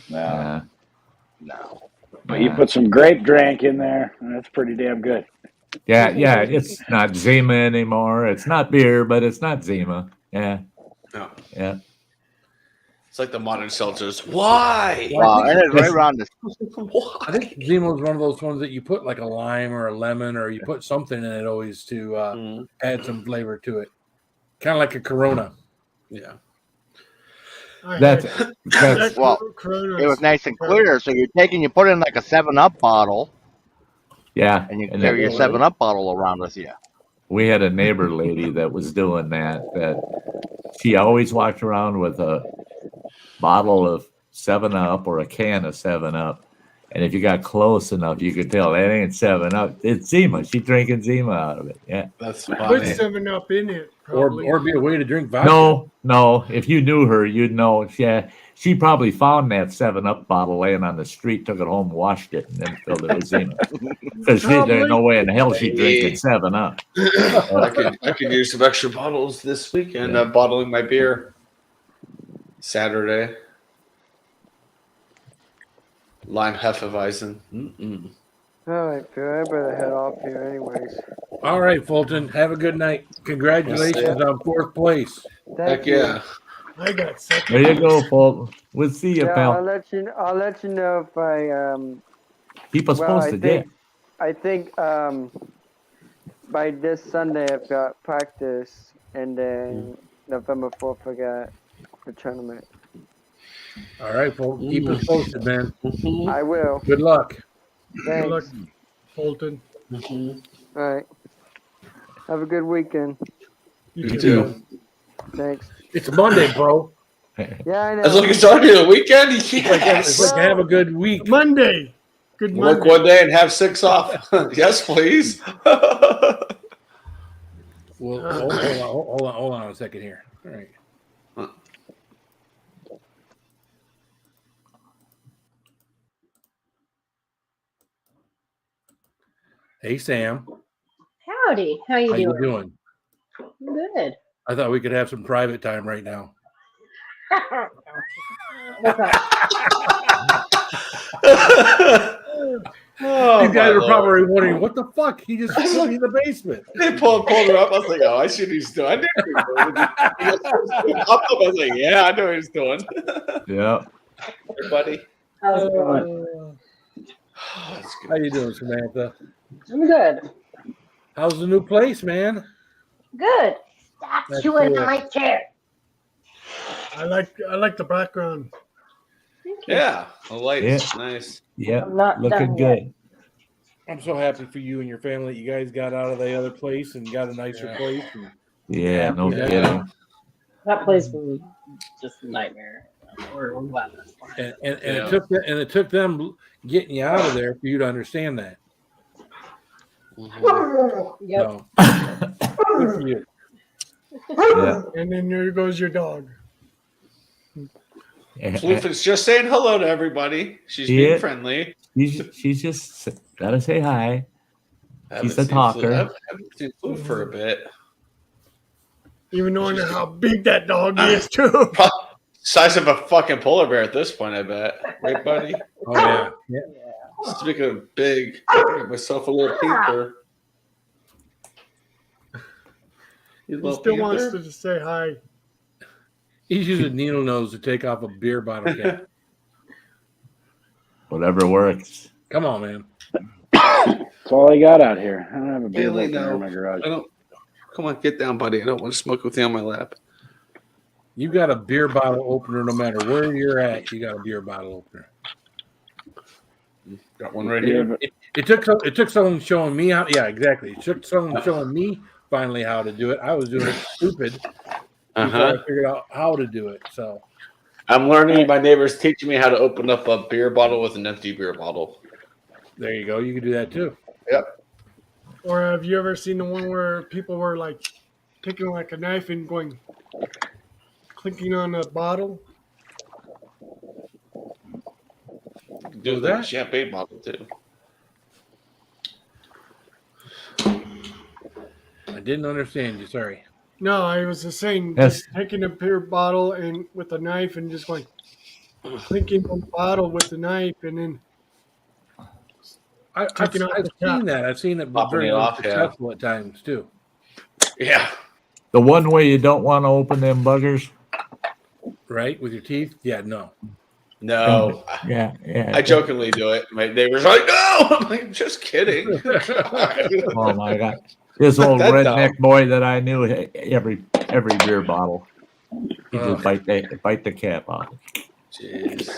Yeah. No. But you put some grape drink in there, and that's pretty damn good. Yeah, it's not Zima anymore. It's not beer, but it's not Zima. Yeah, No. yeah. It's like the modern seltzers. Why? And it's right around this. I think Zima was one of those ones that you put like a lime or a lemon, or you put something in it always to add some flavor to it, kind of like a Corona. Yeah. That's Well, Coronas. It was nice and clear, so you put in like a 7-Up bottle, yeah. and you And carry your that- 7-Up bottle around with you. we had a neighbor lady that was doing that. That she always walked around with a bottle of 7-Up or a can of 7-Up. And if you got close enough, you could tell that ain't 7-Up. It's Zima. She's drinking Zima out of it. Yeah. That's Put funny. 7-Up in it, Or probably. be a way to drink vodka. No. If you knew her, you'd know. She probably found that 7-Up bottle laying on the street, took it home, washed it, and then filled it with Zima. Because there's no way in hell she's drinking 7-Up. I could use some extra bottles this weekend. I'm bottling my beer Saturday. Lime Hefeweizen. All right, Phil, I better head off here anyways. All right, Fulton. Have a good night. Congratulations on 4th place. Thank Heck you. yeah. I got second. There you go, Fulton. We'll see you, Yeah, pal. I'll let you know if I Keep us posted, yeah. I think by this Sunday I've got practice, and then November 4th I got the tournament. All right, Fulton. Keep us posted, man. I will. Good luck. Good luck, Thanks. Fulton. All right. Have a good weekend. You too. Thanks. It's Monday, bro. Yeah, I know. As long as it's already the weekend, It's yes. like have a good week. Monday. Good Work Monday. one day and have 6 off. Yes, please. Well, hold on a second here. All right. Hey, Sam. Howdy. How you How you doing? doing? Good. I thought we could have some private time right now. What's up? Oh, These guys my are Lord. probably wondering, what the fuck? He just put me in the basement. They pulled her up. I was like, oh, I see what he's doing. I knew what he was doing. I was like, yeah, I know what he's doing. Yeah. Hey, buddy. How's it going? That's good. How you doing, Samantha? I'm good. How's the new place, man? Good. Stop That's chewing good. on my chair. I like the background. Thank you. Yeah, the lights. Yeah. Nice. Yeah. I'm not Looking done yet. good. I'm so happy for you and your family that you guys got out of the other place and got a nicer Yeah. place. And Yeah, no Yeah. kidding. That place was just a nightmare. We're glad that's fine. and Yeah. it took them getting you out of there for you to understand that. Yep. So, good for you. Yeah. And then there goes your dog. Floof is just saying hello to everybody. She's Yeah. being friendly. She's just gotta say hi. Haven't She's a seen talker. Floof- I haven't seen Floof for a bit. Even knowing how big that dog is, too. Size of a fucking polar bear at this point, I bet. Right, buddy? Oh yeah. Yeah. Speaking of big, I got myself a little peeper. You He little still wants panther. to say hi. He's using needle nose to take off a beer bottle cap. Whatever works. Come on, man. That's all I got out here. I don't have a beer Bailey, opener no. in my garage. I don't. Come on, get down, buddy. I don't want to smoke with you on my lap. You got a beer bottle opener no matter where you're at. You got a beer bottle opener. Got one right here. It took someone showing me how. Yeah, exactly. It took someone showing me finally how to do it. I was doing it stupid before I figured out how to do it. So I'm learning. My neighbor's teaching me how to open up a beer bottle with an empty beer bottle. there you go. You can do that too. Yep. Or have you ever seen the one where people were like taking like a knife and going clinking on a bottle? Do that? that champagne bottle too. I didn't understand you. Sorry. No, I was just saying, Yes. just taking a beer bottle and with a knife and just going clinking on the bottle with the knife and then I've Taking off the cap. seen that. I've seen it Popping very it off, yeah. successful at times too. Yeah. The one way you don't want to open them buggers. Right? With your teeth? Yeah, no. No. Yeah. I jokingly do it. My neighbor's like, "No!" I'm like, "Just kidding." Oh my God. This old That redneck boy that I knew, every beer bottle, he just bite the cap off. Jeez.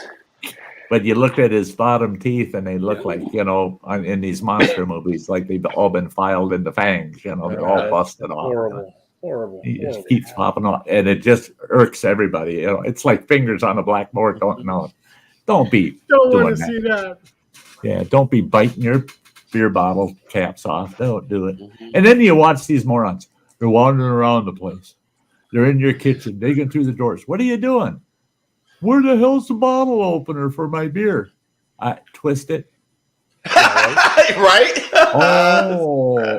But you look at his bottom teeth, and they look like, in these monster movies, like they've all been filed into fangs. They're all busted off. Horrible. He just keeps popping off, and it just irks everybody. It's like fingers on a blackboard. Don't be don't doing want to that. see that. Yeah, don't be biting your beer bottle caps off. Don't do it. And then you watch these morons. They're wandering around the place. They're in your kitchen, digging through the doors. What are you doing? Where the hell's the bottle opener for my beer? I twist it. Right?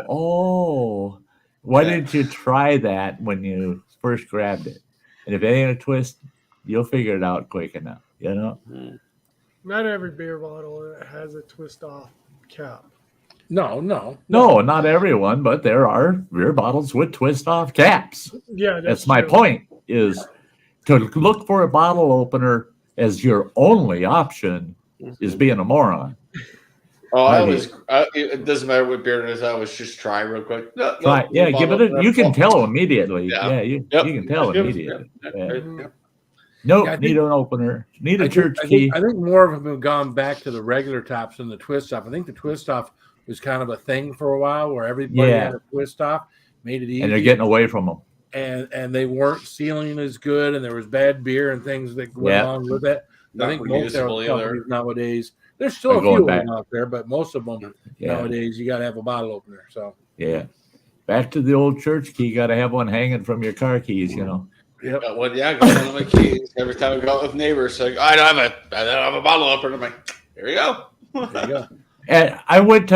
Oh. Why didn't you try that when you first grabbed it? And if it ain't a twist, you'll figure it out quick enough, Not every beer bottle has a twist off cap. No. No, not everyone, but there are beer bottles with twist off caps. Yeah, That's my true. point, is to look for a bottle opener as your only option is being a moron. It doesn't matter what beer it is. I always just try real quick. No, give it you can tell immediately. Yeah. You can tell immediately. Yep. Nope, Yeah, I need think- an opener. Need a I church think, key. I think more of them have gone back to the regular tops than the twist off. I think the twist off was kind of a thing for a while where everybody had a twist off, made it easy. And they're getting away from them. and they weren't sealing as good, and there was bad beer and things that went along with it. I think most of the companies nowadays, there's still a few of them out there, but most of them nowadays, you got to have a bottle opener. So back to the old church key. Got to have one hanging from your car keys. Yep. Got one of my keys. Every time I go out with neighbors, like, I don't have a bottle opener. I'm like, here you go. There you go. And I went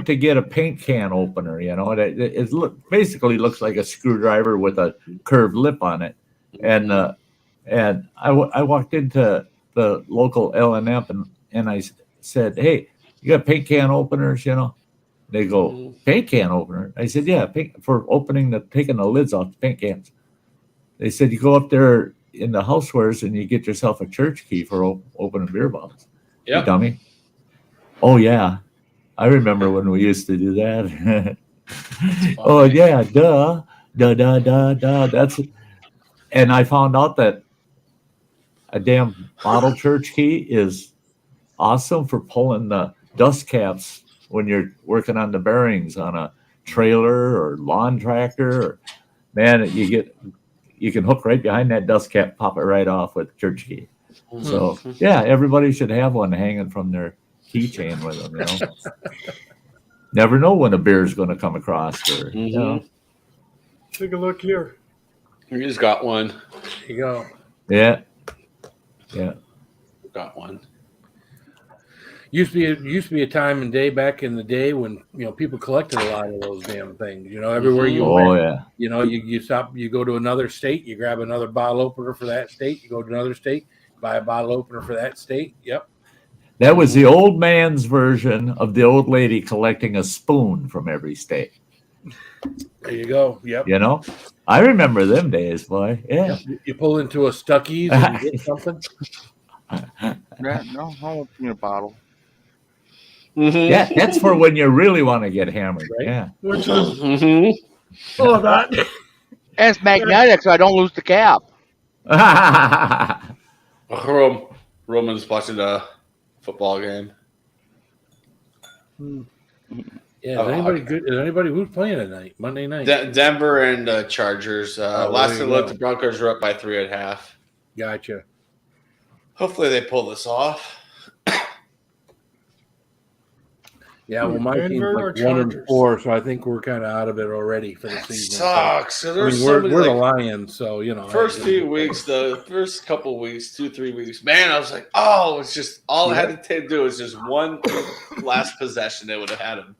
to get a paint can opener. It basically looks like a screwdriver with a curved lip on it. And I walked into the local L&M and I said, "Hey, you got paint can openers?" They go, "Paint can opener?" I said, "Yeah, for taking the lids off the paint cans." They said, "You go up there in the housewares and you get yourself a church key for opening beer bottles." Yeah, you dummy. Oh yeah, I remember when we used to do that. Oh yeah, duh. That's it. And I found out that a damn bottle church key is awesome for pulling the dust caps when you're working on the bearings on a trailer or lawn tractor. Or, man, you can hook right behind that dust cap, pop it right off with church key. So yeah, everybody should have one hanging from their keychain with them. Never know when a beer is going to come across. Or, Take a look here. You just got one. There you go. Yeah. Got one. Used to be a time and day back in the day when people collected a lot of those damn things. Everywhere you went. You stop. You go to another state. You grab another bottle opener for that state. You go to another state. Buy a bottle opener for that state. Yep. That was the old man's version of the old lady collecting a spoon from every state. There you go. Yep. I remember them days, boy. Yeah. You pull into a Stuckey's and you get something. Yeah, no, whole peanut bottle. Yeah, that's for when you really want to get hammered. Right. Yeah. Which was Oh, that. And it's magnetic, so I don't lose the cap. Roman's watching a football game. Yeah, is anybody good? Is anybody who's playing tonight? Monday night. Denver and Chargers. Last there I you looked, go. the Broncos were up by 3.5. Gotcha. Hopefully they pull this off. Yeah, well, my team's Denver or like 1 Chargers? 4, so I think we're kind of out of it already for the season. Sucks. So I there's mean, so many, we're the like, Lions, so you know. first few weeks, the first couple weeks, 2-3 weeks, man, I was like, oh, it's just all I had to do was just one last possession. They would have had him.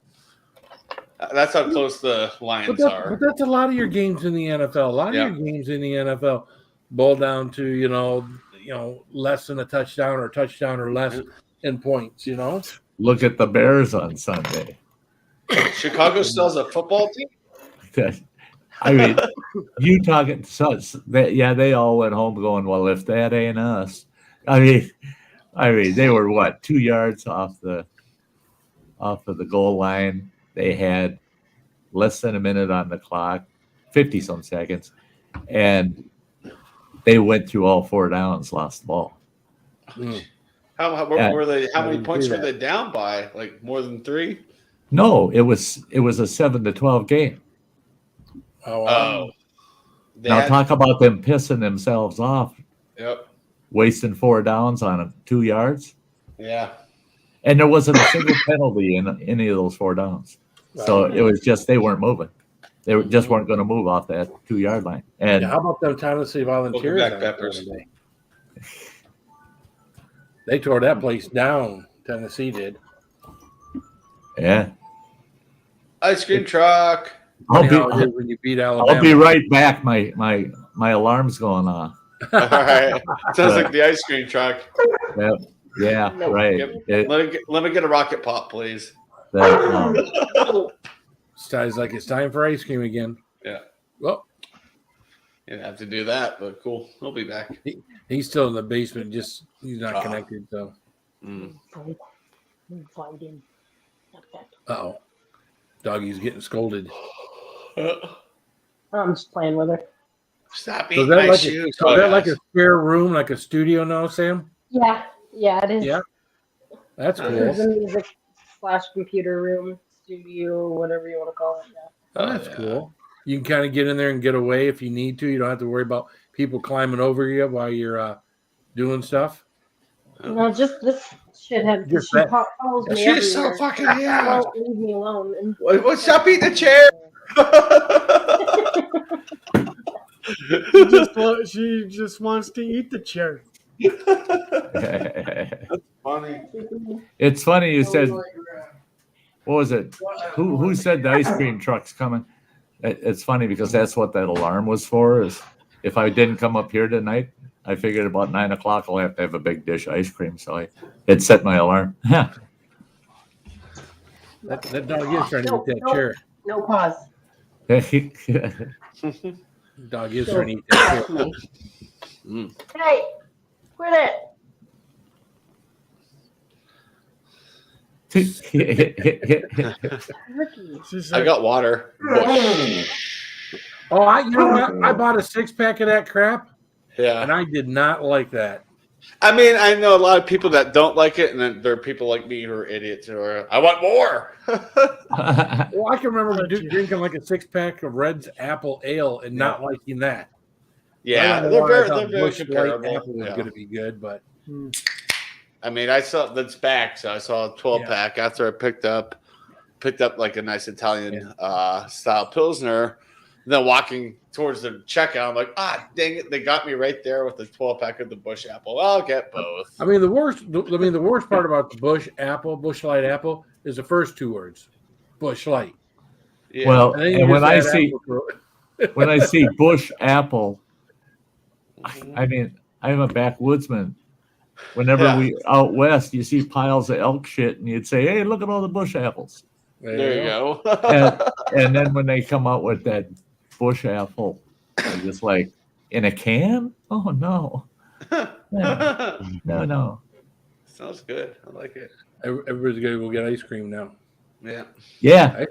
That's how close the Lions are. But that's a lot of your games in the NFL. A lot of your games in the NFL boil down to you know less than a touchdown or touchdown or less in points. You know. Look at the Bears on Sunday. Chicago still has a football team? I mean, you talking they all went home going, well, if that ain't us. I mean, they were what, 2 yards off of the goal line. They had less than a minute on the clock, 50 some seconds, and they went through all 4 downs, lost the ball. How were they? How many points were they down by? Like more than 3? No, it was a 7-12 game. Oh, wow. Now talk about them pissing themselves off. Yep. Wasting 4 downs on 2 yards. Yeah. And there wasn't a single penalty in any of those 4 downs. So it was just they weren't moving. They just weren't going to move off that 2-yard line. And how about them Tennessee Volunteers? Welcome back, Peppers. They tore that place down. Tennessee did. Yeah. Ice cream truck. When you beat Alabama. I'll be right back. My alarm's going on. All right. Sounds like the ice cream truck. Yep. Yeah. Right. Yep. Let me get a rocket pop, please. Sounds like it's time for ice cream again. Yeah. Well, you have to do that, but cool. He'll be back. He's still in the basement. Just he's not connected. So. Uh-oh. Doggy's getting scolded. I'm just playing with her. Stop So eating that my like shoes. so that like a spare room, like a studio now, Sam? Yeah, it is. Yeah. That's cool. It's a music / computer room, studio, whatever you want to call it. Yeah. Oh, that's cool. You can kind of get in there and get away if you need to. You don't have to worry about people climbing over you while you're doing stuff. No, just this shithead. Just She that- follows me She's so everywhere. fucking She yeah. won't leave me alone. And What's up? Eat the chair. She just wants to eat the chair. Funny. It's funny you said. What was it? Who said the ice cream truck's coming? It's funny because that's what that alarm was for. Is if I didn't come up here tonight, I figured about 9 o'clock I'll have to have a big dish of ice cream. So I had set my alarm. That dog is trying to eat that chair. no pause. Dog is trying to eat that chair. Hey, quit it. Ricky. She's I like, got water. Oh, you know what? I bought a 6-pack of that crap, Yeah. and I did not like that. I mean, I know a lot of people that don't like it, and then there are people like me who are idiots who are, I want more. Well, I can remember drinking like a 6-pack of Red's Apple Ale and not liking that. Yeah, I don't know they're why I very, thought they're very Busch Light comparable. Apple was Yeah. going to be good, but I mean, I saw that's back, so I saw a 12-pack after I picked up like a nice Italian style Pilsner. And then walking towards the checkout, I'm like, dang it, they got me right there with the 12-pack of the Busch Apple. I'll get both. I mean the worst part about the Busch Light Apple is the first 2 words, Busch Light. Yeah. Well, And then you and when just I add see apple Busch Apple, I mean, I'm a backwoodsman. Whenever we out west, you see piles of elk shit, and you'd say, "Hey, look at all the Busch apples." There you go. And then when they come out with that Busch Apple I just like, in a can? Oh no. No. Sounds good. I like it. Everybody's gonna go get ice cream now. Yeah.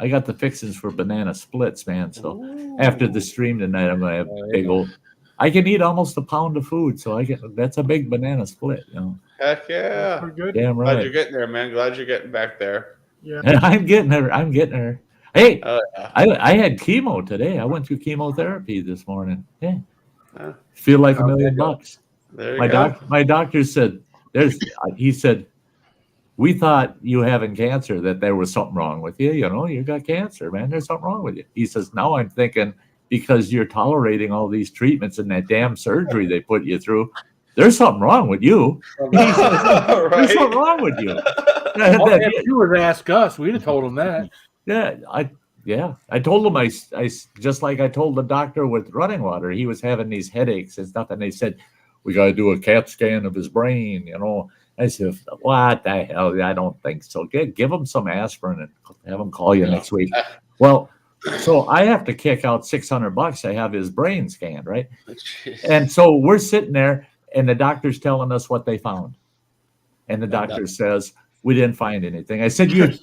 I got the fixings for banana splits, man. So after the stream tonight, I'm gonna have big old. I can eat almost a pound of food, so that's a big banana split, you know. Heck yeah. Pretty good. Damn Glad right. you're getting there, man. Glad you're getting back there. Yeah. I'm getting her. Hey, Oh, yeah. I had chemo today. I went through chemotherapy this morning. Yeah. Huh. Feel like $1 million bucks. There you go. My doctor said he said, we thought you having cancer, that there was something wrong with you. You know, you got cancer, man. There's something wrong with you. He says, now I'm thinking, because you're tolerating all these treatments and that damn surgery they put you through, there's something wrong with you. He says, there's something wrong with you. If you would ask us, we'd have told him that. I told him I just like I told the doctor with running water, he was having these headaches and stuff, and they said, we got to do a CAT scan of his brain, you know. I said, what the hell? I don't think so. Give him some aspirin and have him call you next week. Well, so I have to kick out $600 to have his brain scanned, right? And so we're sitting there, and the doctor's telling us what they found. And the doctor says, we didn't find anything. I said, you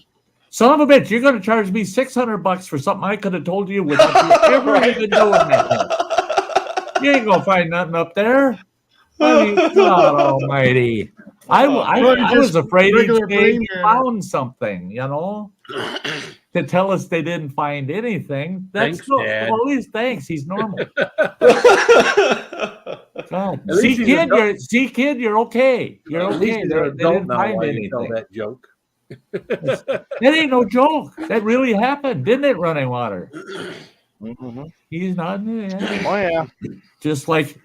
son of a bitch, you're going to charge me $600 for something I could have told you without you ever even doing that. You ain't going to find nothing up there. I mean, God almighty. I was afraid he found something, you know, to tell us they didn't find anything. That's Dad. Thanks. He's normal. God. At least See, kid, you're okay. You're At okay. least he's an They adult didn't now. find Why you tell anything. that joke? That ain't no joke. That really happened, didn't it, Running Water? Mm-hmm. He's not. Oh yeah. Just like,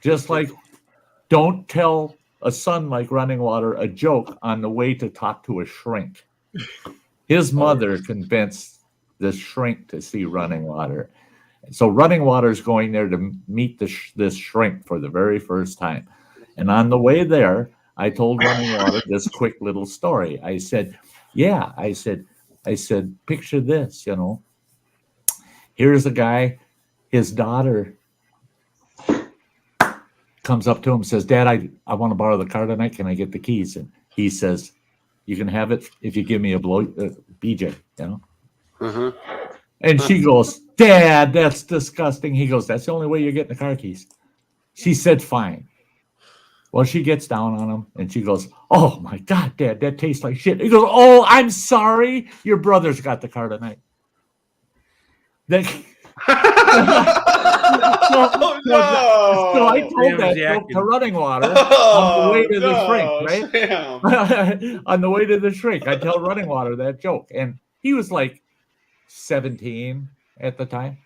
don't tell a son like Running Water a joke on the way to talk to a shrink. His mother convinced the shrink to see Running Water. So Running Water is going there to meet this shrink for the very first time. And on the way there, I told Running Water this quick little story. I said, picture this, you know. Here's a guy, his daughter comes up to him and says, Dad, I want to borrow the car tonight. Can I get the keys? And he says, you can have it if you give me a BJ, you know. Uh-huh. And she goes, Dad, that's disgusting. He goes, that's the only way you're getting the car keys. She said, fine. Well, she gets down on him and she goes, oh my God, Dad, that tastes like shit. He goes, oh, I'm sorry. Your brother's got the car tonight. So I told that joke to Running Water on the way to the shrink, right? On the way to the shrink, I tell Running Water that joke. And he was like 17 at the time.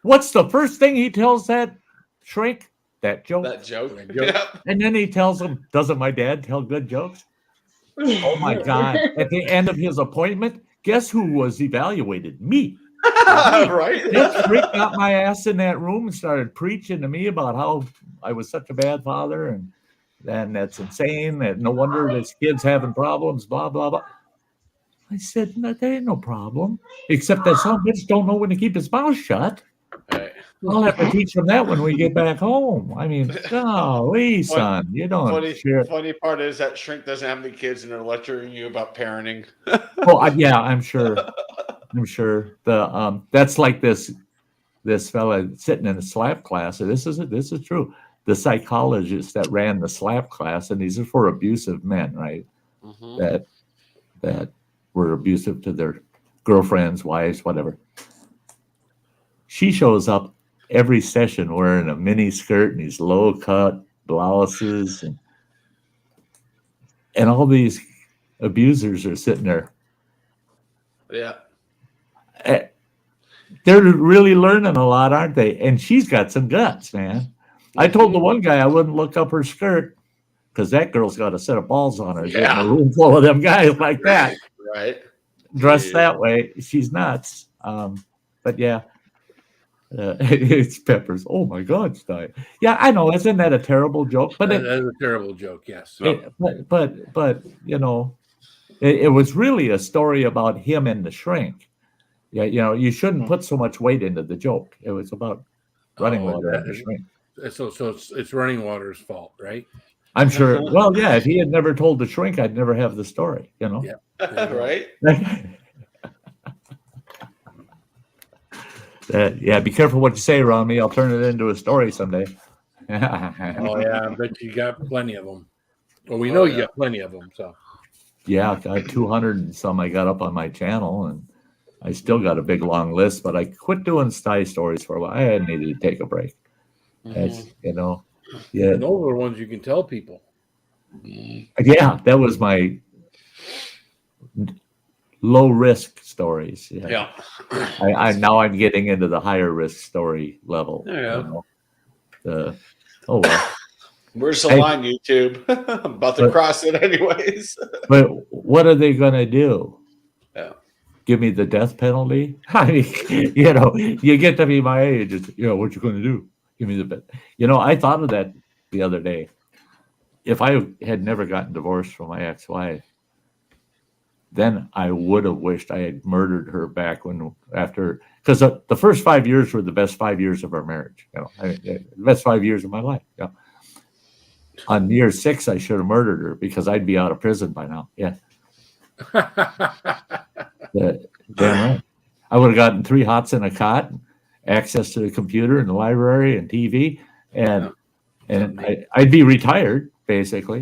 What's the first thing he tells that shrink? That joke. That joke. Yep. And then he tells him, doesn't my dad tell good jokes? Oh my God. At the end of his appointment, guess who was evaluated? Me. Right. That freak got my ass in that room and started preaching to me about how I was such a bad father and that's insane. And no wonder this kid's having problems, blah, blah, blah. I said, no, there ain't no problem. Except that some bitch don't know when to keep his mouth shut. Right. I'll have to teach him that when we get back home. I mean, golly, son, you don't. Funny part is that shrink doesn't have any kids and they're lecturing you about parenting. Yeah, I'm sure. That's like this fella sitting in a slap class. And this is true. The psychologist that ran the slap class, and these are for abusive men, right? Mm-hmm. That were abusive to their girlfriends, wives, whatever. She shows up every session wearing a mini skirt and these low cut blouses, and all these abusers are sitting there. Yeah. They're really learning a lot, aren't they? And she's got some guts, man. I told the one guy I wouldn't look up her skirt because that girl's got a set of balls on her. Yeah. In a room full of them guys like that. Right. Dressed that way. She's nuts. But yeah. It's Peppers. Oh my God, Stein. Yeah, I know. Isn't that a terrible joke? But that is a terrible joke. Yes. But you know, it was really a story about him and the shrink, Yeah, you shouldn't put so much weight into the joke. It was about running water and the shrink. So it's running water's fault, right? I'm sure. Well, yeah, if he had never told the shrink, I'd never have the story, Yeah. Right? Yeah, be careful what you say around me. I'll turn it into a story someday. Oh yeah, I bet you got plenty of them. Well, we know you got plenty of them. So Yeah, I got 200 and some I got up on my channel, and I still got a big long list. But I quit doing sty stories for a while. I needed to take a break. That's, yeah. And those are the ones you can tell people. Yeah, that was my low risk stories. Yeah. I now I'm getting into the higher risk story level. Yeah. Oh well. Where's the line, YouTube? I'm about to cross it anyways. But what are they gonna do? Yeah. Give me the death penalty? I mean, you get to be my age. It's, what you gonna do? Give me the bit. I thought of that the other day. If I had never gotten divorced from my ex-wife, then I would have wished I had murdered her back because the first 5 years were the best 5 years of our marriage. The best 5 years of my life. On year 6, I should have murdered her because I'd be out of prison by now. Yeah. Damn right. I would have gotten 3 hots in a cot, access to the computer and the library and TV, and I'd be retired basically.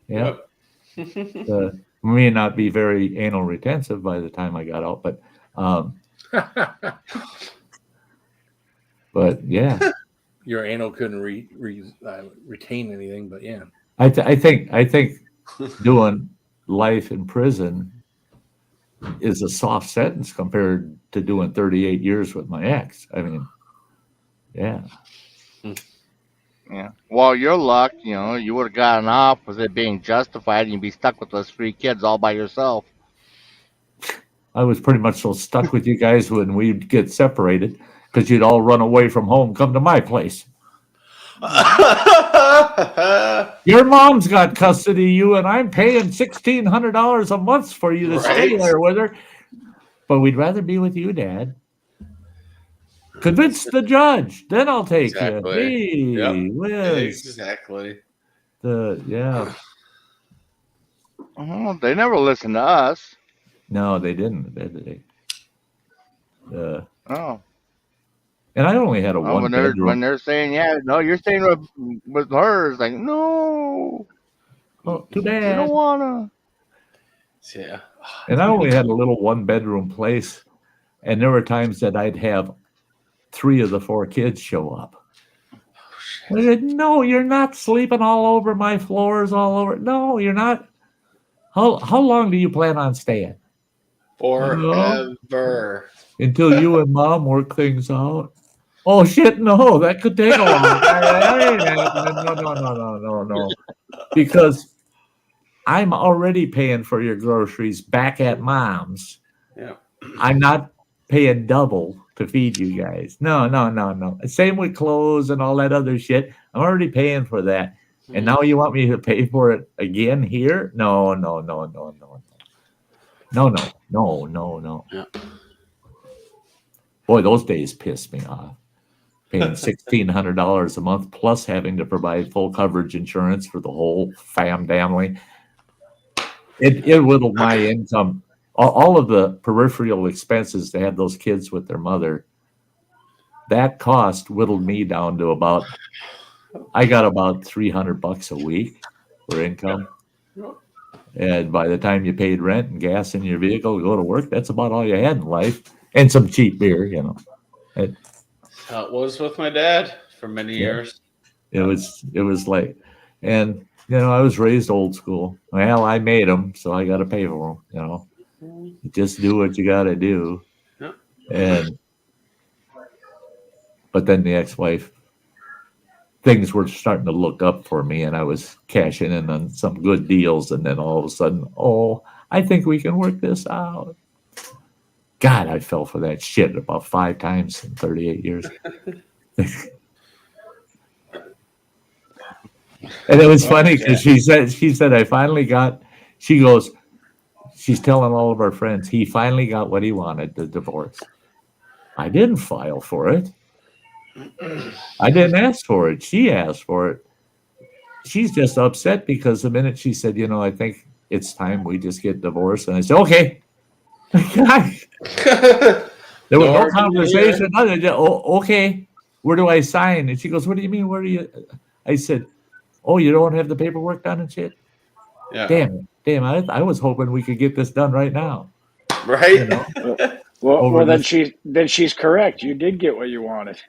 Yeah. May not be very anal retentive by the time I got out, but yeah. Your anal couldn't retain anything, but yeah. I think doing life in prison is a soft sentence compared to doing 38 years with my ex. I mean, yeah. Yeah. Well, your luck, you would have gotten off with it being justified, and you'd be stuck with those 3 kids all by yourself. I was pretty much so stuck with you guys when we'd get separated because you'd all run away from home, come to my place. Your mom's got custody of you, and I'm paying $1,600 a month for you to stay there with her. But we'd rather be with you, Dad. Convince the judge, then I'll take you. Hey, Liz. Exactly. Yeah. They never listened to us. No, they didn't, did they? Oh. And I only had a one bedroom. When they're saying, you're staying with her, it's like, no. Oh, too bad. You don't wanna. Yeah. And I only had a little 1-bedroom place, and there were times that I'd have 3 of the 4 kids show up. I said, no, you're not sleeping all over my floors, all over. No, you're not. How long do you plan on staying? Forever. Until you and Mom work things out. Oh shit! No, that could take a long time. No. Because I'm already paying for your groceries back at Mom's. Yeah. I'm not paying double to feed you guys. No. Same with clothes and all that other shit. I'm already paying for that. And now you want me to pay for it again here? No. Yeah. Boy, those days pissed me off. Paying $1,600 a month plus having to provide full coverage insurance for the whole family. It whittled my income. All of the peripheral expenses to have those kids with their mother, that cost whittled me down to I got about $300 a week for income. And by the time you paid rent and gas in your vehicle to go to work, that's about all you had in life. And some cheap beer, How it was with my dad for many years. It was like, and I was raised old school. Well, I made them, so I got to pay for them. You just do what you got to do. Yeah. But then the ex-wife, things were starting to look up for me, and I was cashing in on some good deals, and then all of a sudden, I think we can work this out. God, I fell for that shit about 5 times in 38 years. And it was funny because she said I finally got. She goes, she's telling all of our friends he finally got what he wanted, the divorce. I didn't file for it. I didn't ask for it. She asked for it. She's just upset because the minute she said, I think it's time we just get divorced. And I said, okay. There was no conversation. Nothing. Okay. Where do I sign? And she goes, what do you mean? Where do you? I said, oh, you don't have the paperwork done and shit? Yeah. Damn. I was hoping we could get this done right now. Right. Well, then she's correct. You did get what you wanted.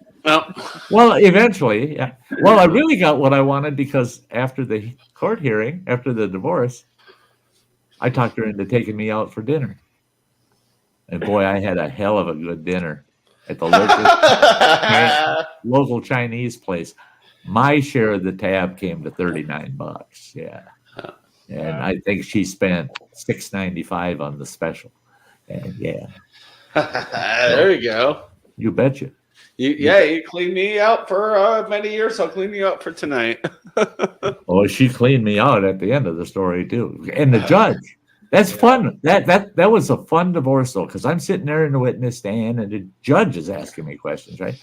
Well, eventually, yeah. Well, I really got what I wanted because after the court hearing, after the divorce, I talked her into taking me out for dinner. And boy, I had a hell of a good dinner at the local Chinese place. My share of the tab came to $39. Yeah. And I think she spent $6.95 on the special. And yeah. There you go. You betcha. You cleaned me out for many years. I'll clean you up for tonight. Oh, she cleaned me out at the end of the story too. And the judge, that's fun. That was a fun divorce though, because I'm sitting there in the witness stand and the judge is asking me questions, right?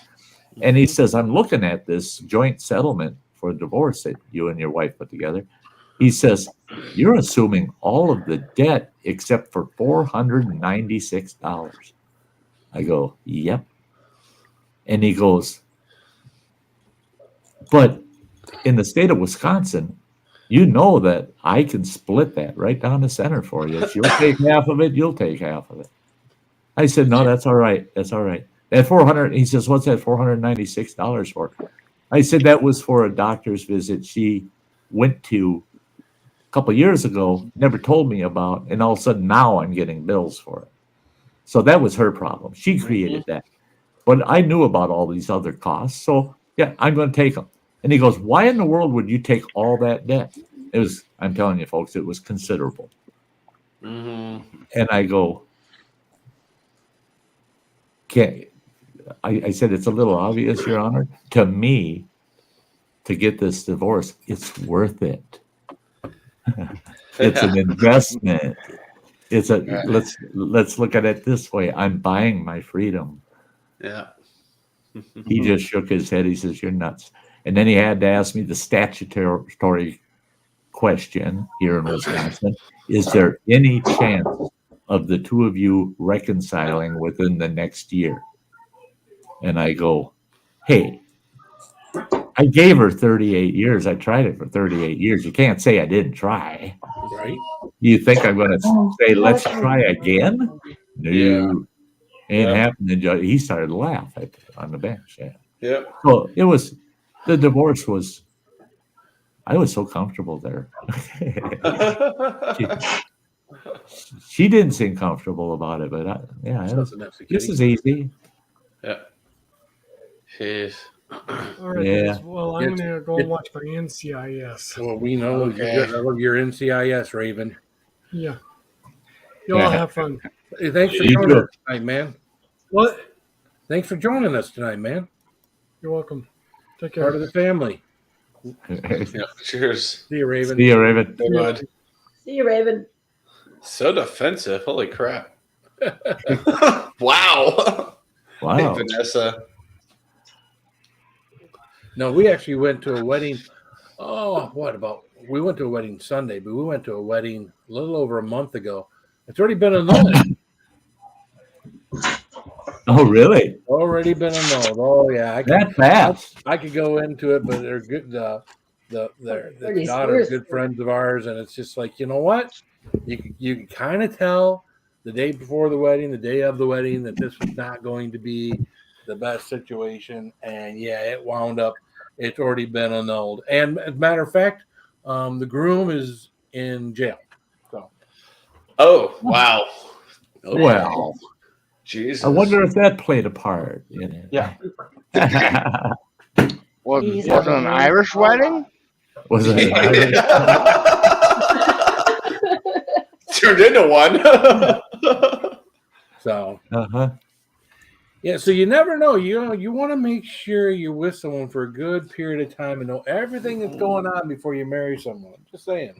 And he says, I'm looking at this joint settlement for a divorce that you and your wife put together. He says, you're assuming all of the debt except for $496. I go, yep. And he goes, but in the state of Wisconsin, you know that I can split that right down the center for you. If you'll take half of it, you'll take half of it. I said, no, that's all right. That's all right. That 400, he says, what's that $496 for? I said, that was for a doctor's visit she went to a couple of years ago, never told me about, and all of a sudden now I'm getting bills for it. So that was her problem. She created that. But I knew about all these other costs. So, yeah, I'm going to take them. And he goes, why in the world would you take all that debt? It was, I'm telling you, folks, it was considerable. And I go, I said, it's a little obvious, Your Honor. To me, to get this divorce, it's worth it. It's an investment. It's let's look at it this way. I'm buying my freedom. Yeah. He just shook his head. He says, you're nuts. And then he had to ask me the statutory question here in Wisconsin. Is there any chance of the two of you reconciling within the next year? And I go, hey, I gave her 38 years. I tried it for 38 years. You can't say I didn't try. Right. You think I'm going to say, let's try again? No. Yeah. Ain't happening. He started to laugh on the bench. Yeah. Yep. So it was, the divorce was, I was so comfortable there. She didn't seem comfortable about it, but this is easy. Yeah. Jeez. All right. Yeah. Well, I'm going to go and watch my NCIS. Well, we know I love your NCIS, Raven. Yeah. You all have fun. Hey, thanks for joining us tonight, man. What? Thanks for joining us tonight, man. You're welcome. Take care. Part of the family. Yeah, cheers. See you, Raven. See you, Raven. See you, Raven. So defensive. Holy crap. Wow. Hey, Vanessa. No, we actually went to a wedding. We went to a wedding Sunday, but we went to a wedding a little over a month ago. It's already been annulled. Oh, really? Already been annulled. Oh, yeah. That fast. I could go into it, but they're good. The daughter's good friends of ours, and it's just like, you know what? You can kind of tell the day before the wedding, the day of the wedding, that this was not going to be the best situation. And yeah, it wound up. It's already been annulled. And as a matter of fact, the groom is in jail. So. Oh, wow. Okay. Well, Jesus. I wonder if that played a part in it. Yeah. Was it an Irish wedding? Was it an Irish? Turned into one. So. Yeah, so you never know. You want to make sure you're with someone for a good period of time and know everything that's going on before you marry someone. Just saying.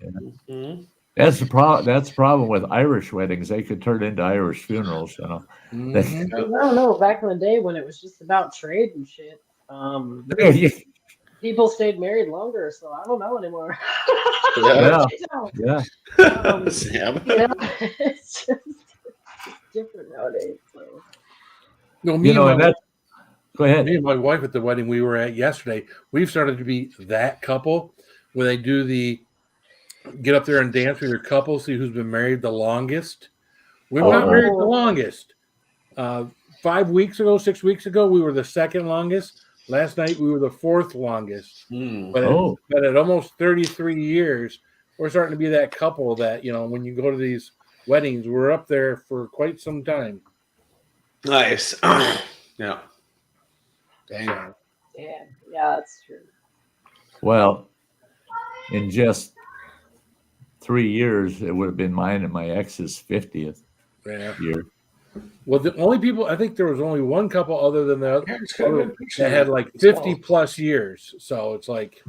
Yeah. That's the problem. That's the problem with Irish weddings. They could turn into Irish funerals. You know. Mhm. I don't know. Back in the day when it was just about trade and shit, people stayed married longer. So I don't know anymore. Yeah. Yeah. Sam. It's just different nowadays. So. No, You know, and that. Go ahead. Me and my wife at the wedding we were at yesterday, we've started to be that couple where they do the get up there and dance with your couple, see who's been married the longest. We've not married the longest. 5 weeks ago, 6 weeks ago, we were the second longest. Last night, we were the fourth longest. But at almost 33 years, we're starting to be that couple that, when you go to these weddings, we're up there for quite some time. Nice. Yeah. Dang. Yeah, that's true. Well, in just 3 years, it would have been mine and my ex's 50th year. Well, the only people, I think there was only one couple other than the other that had like 50 plus years. So it's like,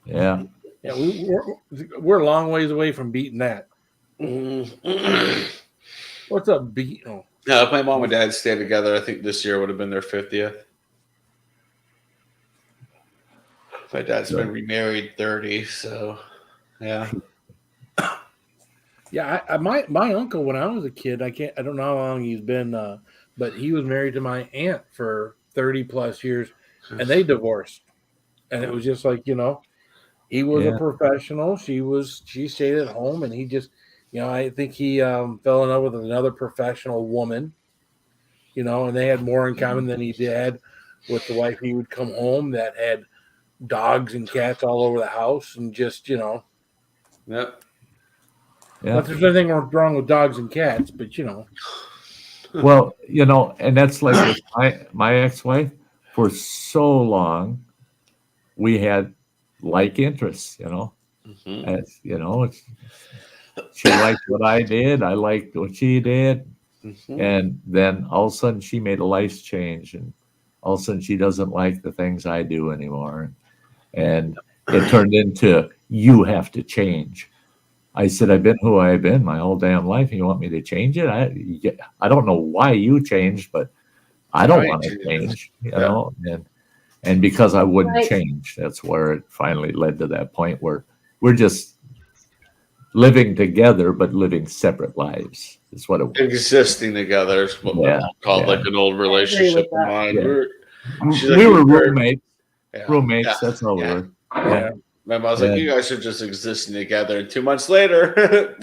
yeah, we're a long ways away from beating that. What's up, beat? Oh. No, if my mom and dad stayed together, I think this year would have been their 50th. My dad's been remarried 30, so yeah. Yeah, my uncle when I was a kid, I don't know how long he's been, but he was married to my aunt for 30 plus years, and they divorced, and it was just like he was a professional, she stayed at home, and he just, I think he fell in love with another professional woman, and they had more in common than he did with the wife. He would come home that had dogs and cats all over the house, and just Yep. Not that there's anything wrong with dogs and cats, but Well, and that's like with my ex-wife. For so long, we had like interests. As she liked what I did, I liked what she did, and then all of a sudden she made a life change, and all of a sudden she doesn't like the things I do anymore, and it turned into you have to change. I said, I've been who I've been my whole damn life, and you want me to change it? I don't know why you changed, but I don't want to change, and because I wouldn't change, that's where it finally led to that point where we're just living together, but living separate lives. Is what it was. Existing together is what we called like an old relationship of mine. Yeah. We were roommates. Roommates, that's all we were. Yeah. My mom's like, you guys are just existing together. And 2 months later,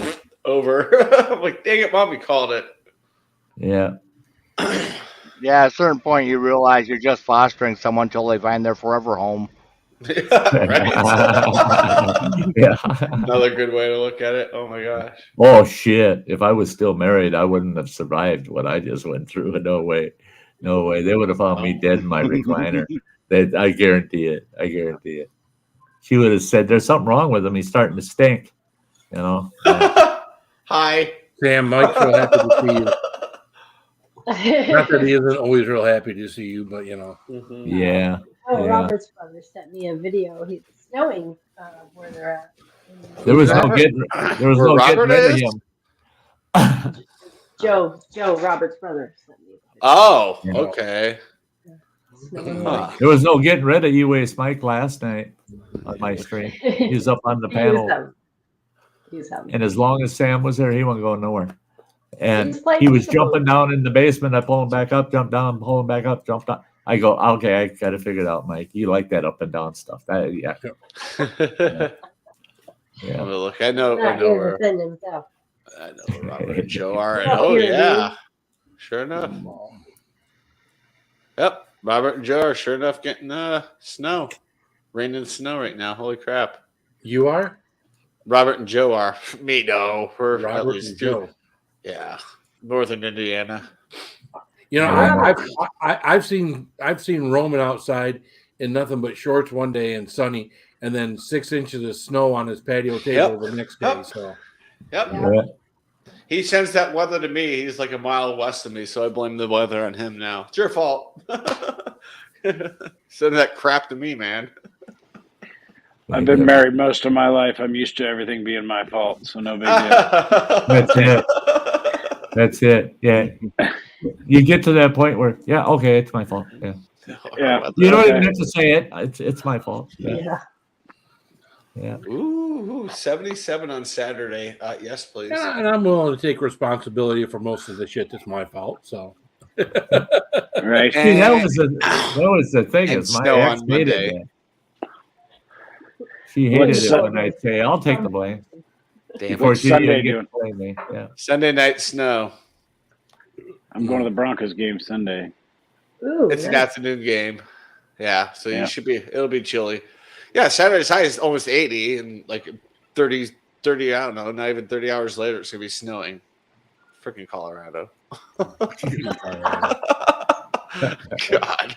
over. I'm like, dang it, Mom, we called it. Yeah. Yeah, at a certain point, you realize you're just fostering someone until they find their forever home. Right. Yeah. Another good way to look at it. Oh, my gosh. Oh, shit. If I was still married, I wouldn't have survived what I just went through. No way. No way. They would have found me dead in my recliner. I guarantee it. I guarantee it. She would have said, "There's something wrong with him. He's starting to stink." Hi, Sam. Mike's real happy to see you. Not that he isn't always real happy to see you, but Yeah. Oh, Robert's brother sent me a video. It's snowing where they're at. There was no getting rid of him. Joe, Robert's brother sent me. Oh, okay. There was no getting rid of E-Waste Mike last night on my stream. He was up on the panel. And as long as Sam was there, he wasn't going nowhere. And he was jumping down in the basement. I pull him back up, jump down, pull him back up, jump down. I go, okay, I got to figure it out, Mike. You like that up and down stuff. Yeah. Look, I know where Robert and Joe are. Oh, yeah. Sure enough. Yep. Robert and Joe are sure enough getting snow. Rain and snow right now. Holy crap. You are? Robert and Joe are. Me, no. We're Robert at least and Joe. Yeah. Northern Indiana. I've seen Roman outside in nothing but shorts one day and sunny, and then 6 inches of snow on his patio table the next day. So he sends that weather to me. He's like a mile west of me, so I blame the weather on him now. It's your fault. Send that crap to me, man. I've been married most of my life. I'm used to everything being my fault, so no big deal. That's it. That's it. Yeah. You get to that point where, yeah, okay, it's my fault. Yeah. Yeah. You don't Okay. even have to say it. It's my fault. Yeah. Yeah. Ooh, 77 on Saturday. Yes, please. Yeah, and I'm willing to take responsibility for most of the shit that's my fault. So, Right. See, that was the thing. And Is my snow ex on hated Monday. that. She hated What's it when I say, I'll take the blame. Damn Before it. she Sunday even doing? gets to blame me. Yeah. Sunday night snow. I'm going to the Broncos game Sunday. Ooh, It's an nice. afternoon game. Yeah, so Yeah. it'll be chilly. Yeah, Saturday's high is almost 80 and like 30, I don't know, not even 30 hours later, it's going to be snowing. Freaking Colorado. God.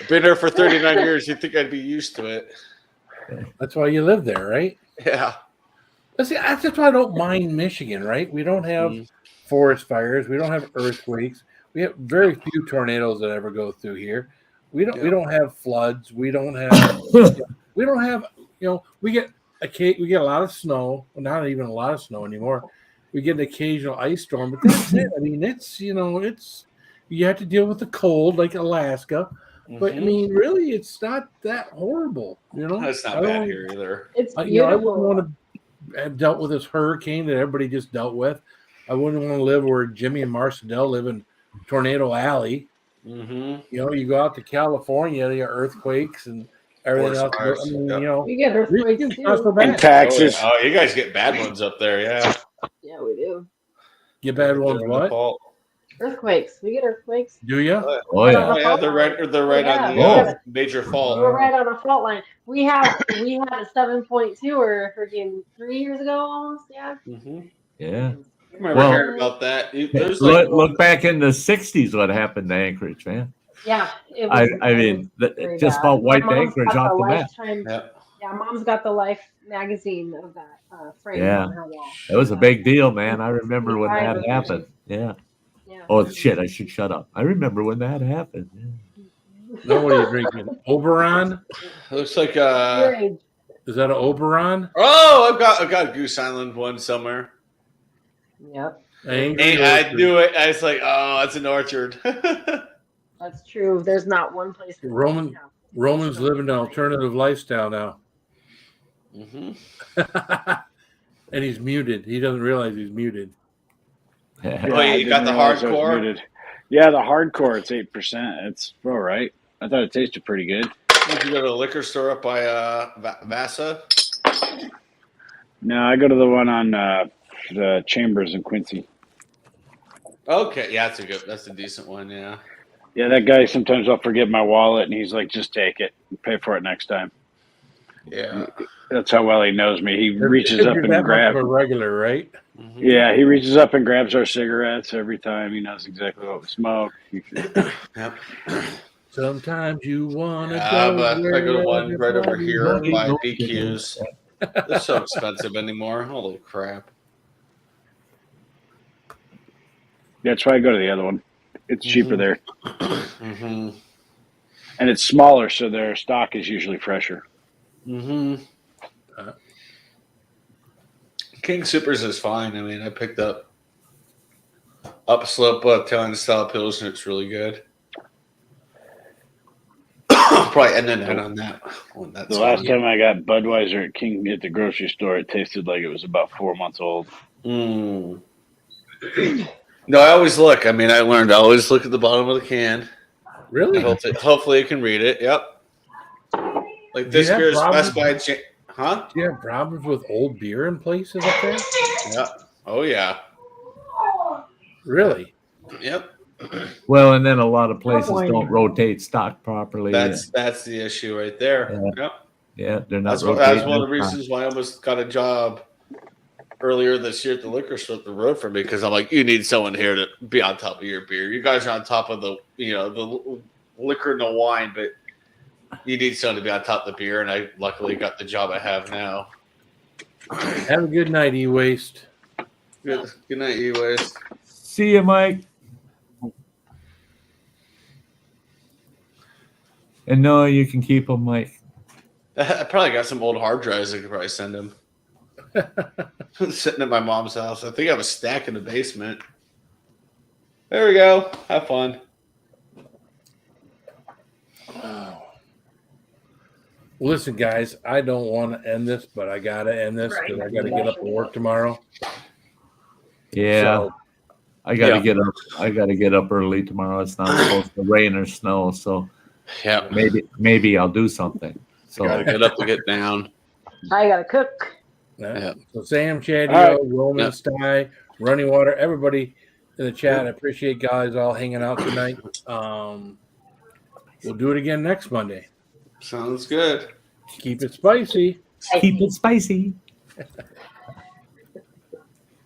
I've been there for 39 years. You'd think I'd be used to it. that's why you live there, right? Yeah. But see, that's why I don't mind Michigan, right? We don't have forest fires. We don't have earthquakes. We have very few tornadoes that ever go through here. We don't have floods. We don't have we get a lot of snow. Well, not even a lot of snow anymore. We get an occasional ice storm, but that's it. I mean, it's you have to deal with the cold like Alaska. But I mean, really, it's not that horrible, That's not bad here either. It's I beautiful. wouldn't want to have dealt with this hurricane that everybody just dealt with. I wouldn't want to live where Jimmy and Marcel live in Tornado Alley. Mm-hmm. You go out to California, you got earthquakes and everything else. Forest I mean, fires, We get earthquakes it's not so too. bad. And taxes. Oh, you guys get bad ones up there, yeah. Yeah, we do. You bad ones, They're what? default. Earthquakes. We get earthquakes. Do you? Oh, Oh yeah. yeah, they're right on the Oh. major fault. We're right on a fault line. We had a 7.2 or freaking 3 years ago almost. Yeah. Mm-hmm. Yeah. I remember Well, hearing about that. There's like Look back in the 60s what happened to Anchorage, man. Yeah. It I was mean, very just bad. about wiped My mom's Anchorage got off the map. Lifetime. Yeah. Yeah, Mom's got the Life magazine of that frame Yeah. on her wall. It was a big deal, man. I remember when 65 that or happened. Yeah. Yeah. Oh, shit. I should shut up. I remember when that happened. Yeah. No, what are you drinking? Oberon? looks like Your age. Is that an Oberon? oh, I've got Goose Island one somewhere. Yep. Angry I Orchard. knew it. I was like, oh, it's an orchard. That's true. There's not one place. Roman's living an alternative lifestyle now. Mm-hmm. And he's muted. He doesn't realize he's muted. Oh, I you got didn't the realize I was hardcore? muted. Yeah, the hardcore. It's 8%. It's all right. I thought it tasted pretty good. Did you go to the liquor store up by Vasa? No, I go to the one on the Chambers in Quincy. Okay, yeah, that's a decent one, yeah. Yeah, that guy, sometimes I'll forget my wallet, and he's like, just take it. Pay for it next time. Yeah. That's how well he knows me. He reaches up You're and that much grabs. of a regular, right? Mm-hmm. Yeah, he reaches up and grabs our cigarettes every time. He knows exactly what we smoke. Yep. Sometimes you want to Yeah, go. but I go to one right over everybody here knows. by BQ's. They're so expensive anymore. Holy crap. That's why I go to the other one. It's cheaper there. Mm-hmm. And it's smaller, so their stock is usually fresher. Mm-hmm. King Supers is fine. I mean, I picked up Upslope Italian style Pilsner. It's really good. Probably end the night on that. The last time I got Budweiser at King at the grocery store, it tasted like it was about 4 months old. Mm. No, I always look. I mean, I learned to always look at the bottom of the can. Really? Hopefully you can read it. Yep. Like this Do you have beer is problems? Best by huh? Do you have problems with old beer in places up there? Yeah. Oh yeah. Really? Yep. Well, and then a lot of places boy. don't rotate stock properly. That's the issue right there. Yeah. Yep. Yeah, they're not. That's one of the reasons why I almost got a job earlier this year at the liquor store up the road from me, because I'm like, you need someone here to be on top of your beer. You guys are on top of the liquor and the wine, but you need someone to be on top of the beer. And I luckily got the job I have now. Have a good night, E-Waste. Good night, E-Waste. See you, Mike. And no, you can keep them, Mike. I probably got some old hard drives I could probably send him. Sitting at my mom's house. I think I have a stack in the basement. There we go. Have fun. Listen, guys, I don't want to end this, but I got to end this because I got to get up and work tomorrow. Yeah. So, I gotta get up. I gotta get up early tomorrow. It's not supposed to rain or snow, so Yeah. maybe I'll do something. So Gotta get up and get down. I gotta cook. yeah. So Sam, Chadio, All right. Roman, Sty, Running Water, everybody in the chat. I appreciate guys all hanging out tonight. We'll do it again next Monday. Sounds good. Keep it spicy. keep it spicy.